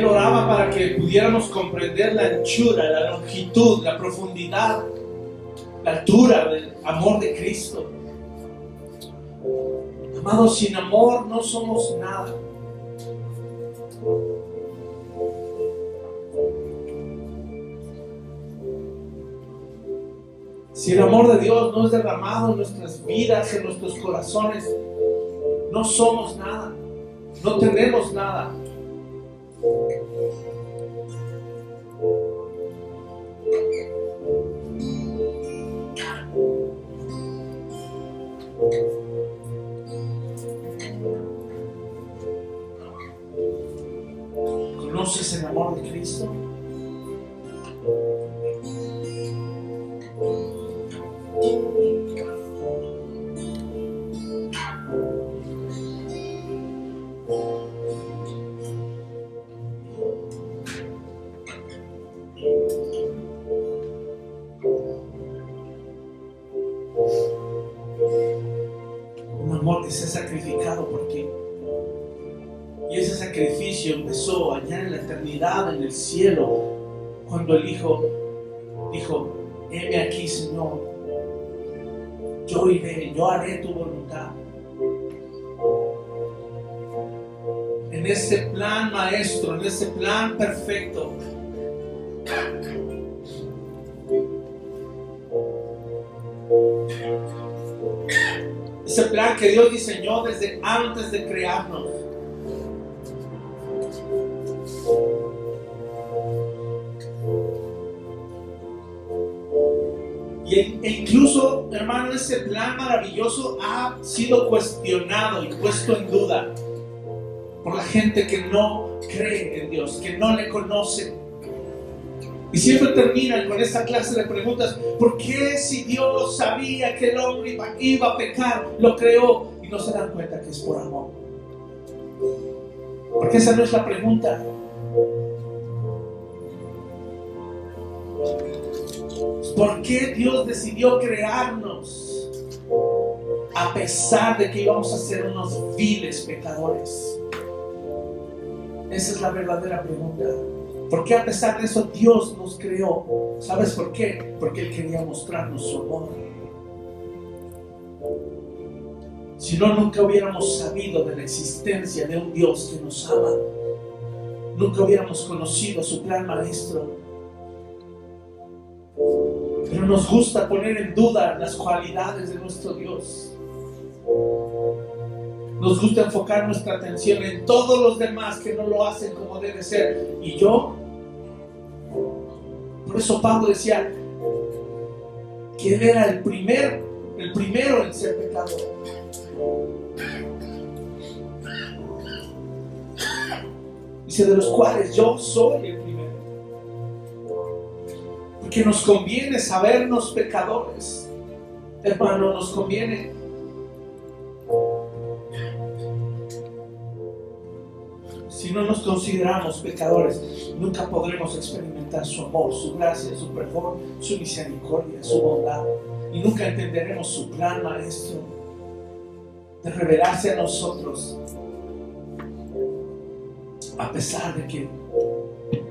Speaker 1: Él oraba para que pudiéramos comprender la anchura, la longitud, la profundidad, la altura del amor de Cristo. Amados, sin amor no somos nada. Si el amor de Dios no es derramado en nuestras vidas, en nuestros corazones, no somos nada, no tenemos nada. ¿Conoces el amor de Cristo? Un amor que se ha sacrificado por ti. Y ese sacrificio empezó allá en la eternidad, en el cielo, cuando el Hijo dijo: heme aquí, Señor, yo iré, yo haré tu voluntad. En este plan maestro, en este plan perfecto, ese plan que Dios diseñó desde antes de crearnos. E incluso, hermano, ese plan maravilloso ha sido cuestionado y puesto en duda por la gente que no cree en Dios, que no le conoce. Y siempre terminan con esta clase de preguntas: ¿por qué, si Dios sabía que el hombre iba a pecar, lo creó? Y no se dan cuenta que es por amor. Porque esa no es la pregunta. ¿Por qué Dios decidió crearnos a pesar de que íbamos a ser unos viles pecadores? Esa es la verdadera pregunta. ¿Por qué a pesar de eso Dios nos creó? ¿Sabes por qué? Porque Él quería mostrarnos su amor. Si no, nunca hubiéramos sabido de la existencia de un Dios que nos ama. Nunca hubiéramos conocido su plan maestro. Pero nos gusta poner en duda las cualidades de nuestro Dios. Nos gusta enfocar nuestra atención en todos los demás que no lo hacen como debe ser. Y yo, por eso Pablo decía que él era el primero en ser pecador. Dice: de los cuales yo soy el primero. Porque nos conviene sabernos pecadores, hermano, nos conviene. Si no nos consideramos pecadores, nunca podremos experimentar su amor, su gracia, su perdón, su misericordia, su bondad. Y nunca entenderemos su plan maestro de revelarse a nosotros, a pesar de que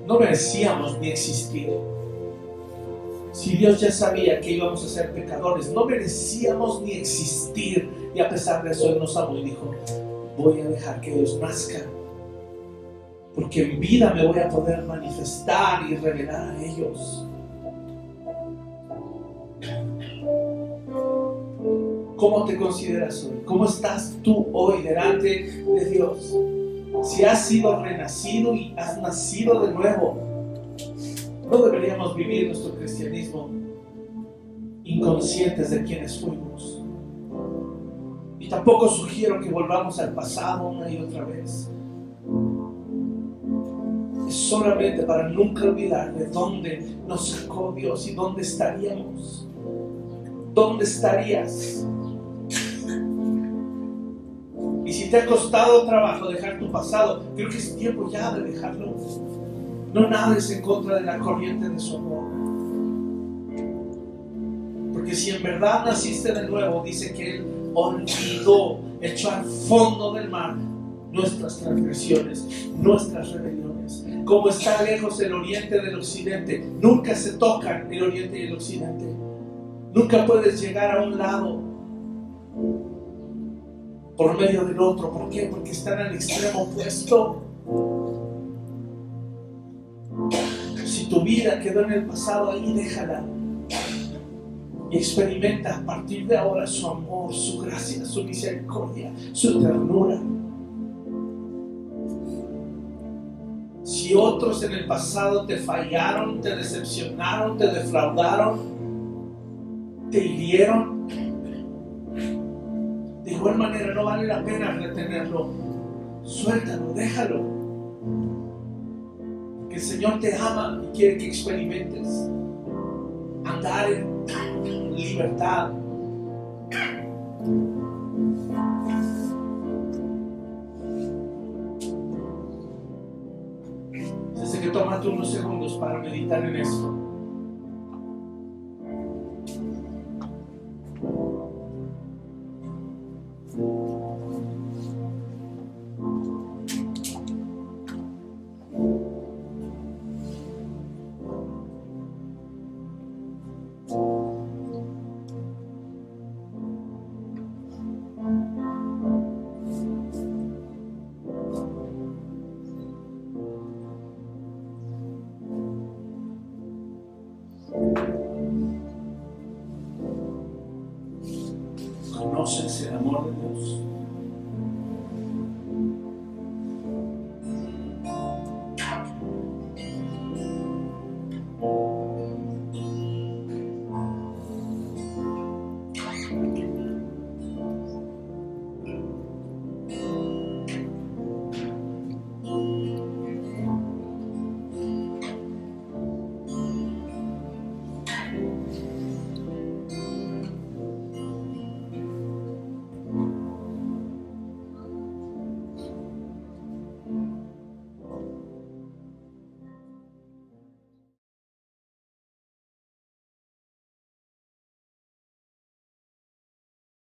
Speaker 1: no merecíamos ni existir. Si Dios ya sabía que íbamos a ser pecadores, no merecíamos ni existir. Y a pesar de eso Él nos amó y dijo: voy a dejar que ellos nazcan, porque en vida me voy a poder manifestar y revelar a ellos. ¿Cómo te consideras hoy? ¿Cómo estás tú hoy delante de Dios? Si has sido renacido y has nacido de nuevo, no deberíamos vivir nuestro cristianismo inconscientes de quienes fuimos. Y tampoco sugiero que volvamos al pasado una y otra vez. Es solamente para nunca olvidar de dónde nos sacó Dios y dónde estaríamos. ¿Dónde estarías? Y si te ha costado trabajo dejar tu pasado, creo que es tiempo ya de dejarlo. No nades en contra de la corriente de su amor. Porque si en verdad naciste de nuevo, dice que Él olvidó, echó al fondo del mar nuestras transgresiones, nuestras rebeliones. Como está lejos el oriente del occidente. Nunca se tocan el oriente y el occidente. Nunca puedes llegar a un lado por medio del otro. ¿Por qué? Porque están al extremo opuesto. Si tu vida quedó en el pasado, ahí déjala. Y experimenta a partir de ahora su amor, su gracia, su misericordia, su ternura. Si otros en el pasado te fallaron, te decepcionaron, te defraudaron, te hirieron, de igual manera no vale la pena retenerlo. Suéltalo, déjalo. Que el Señor te ama y quiere que experimentes andar en libertad. Así que tómate unos segundos para meditar en esto. ¿Conoces el amor de Dios?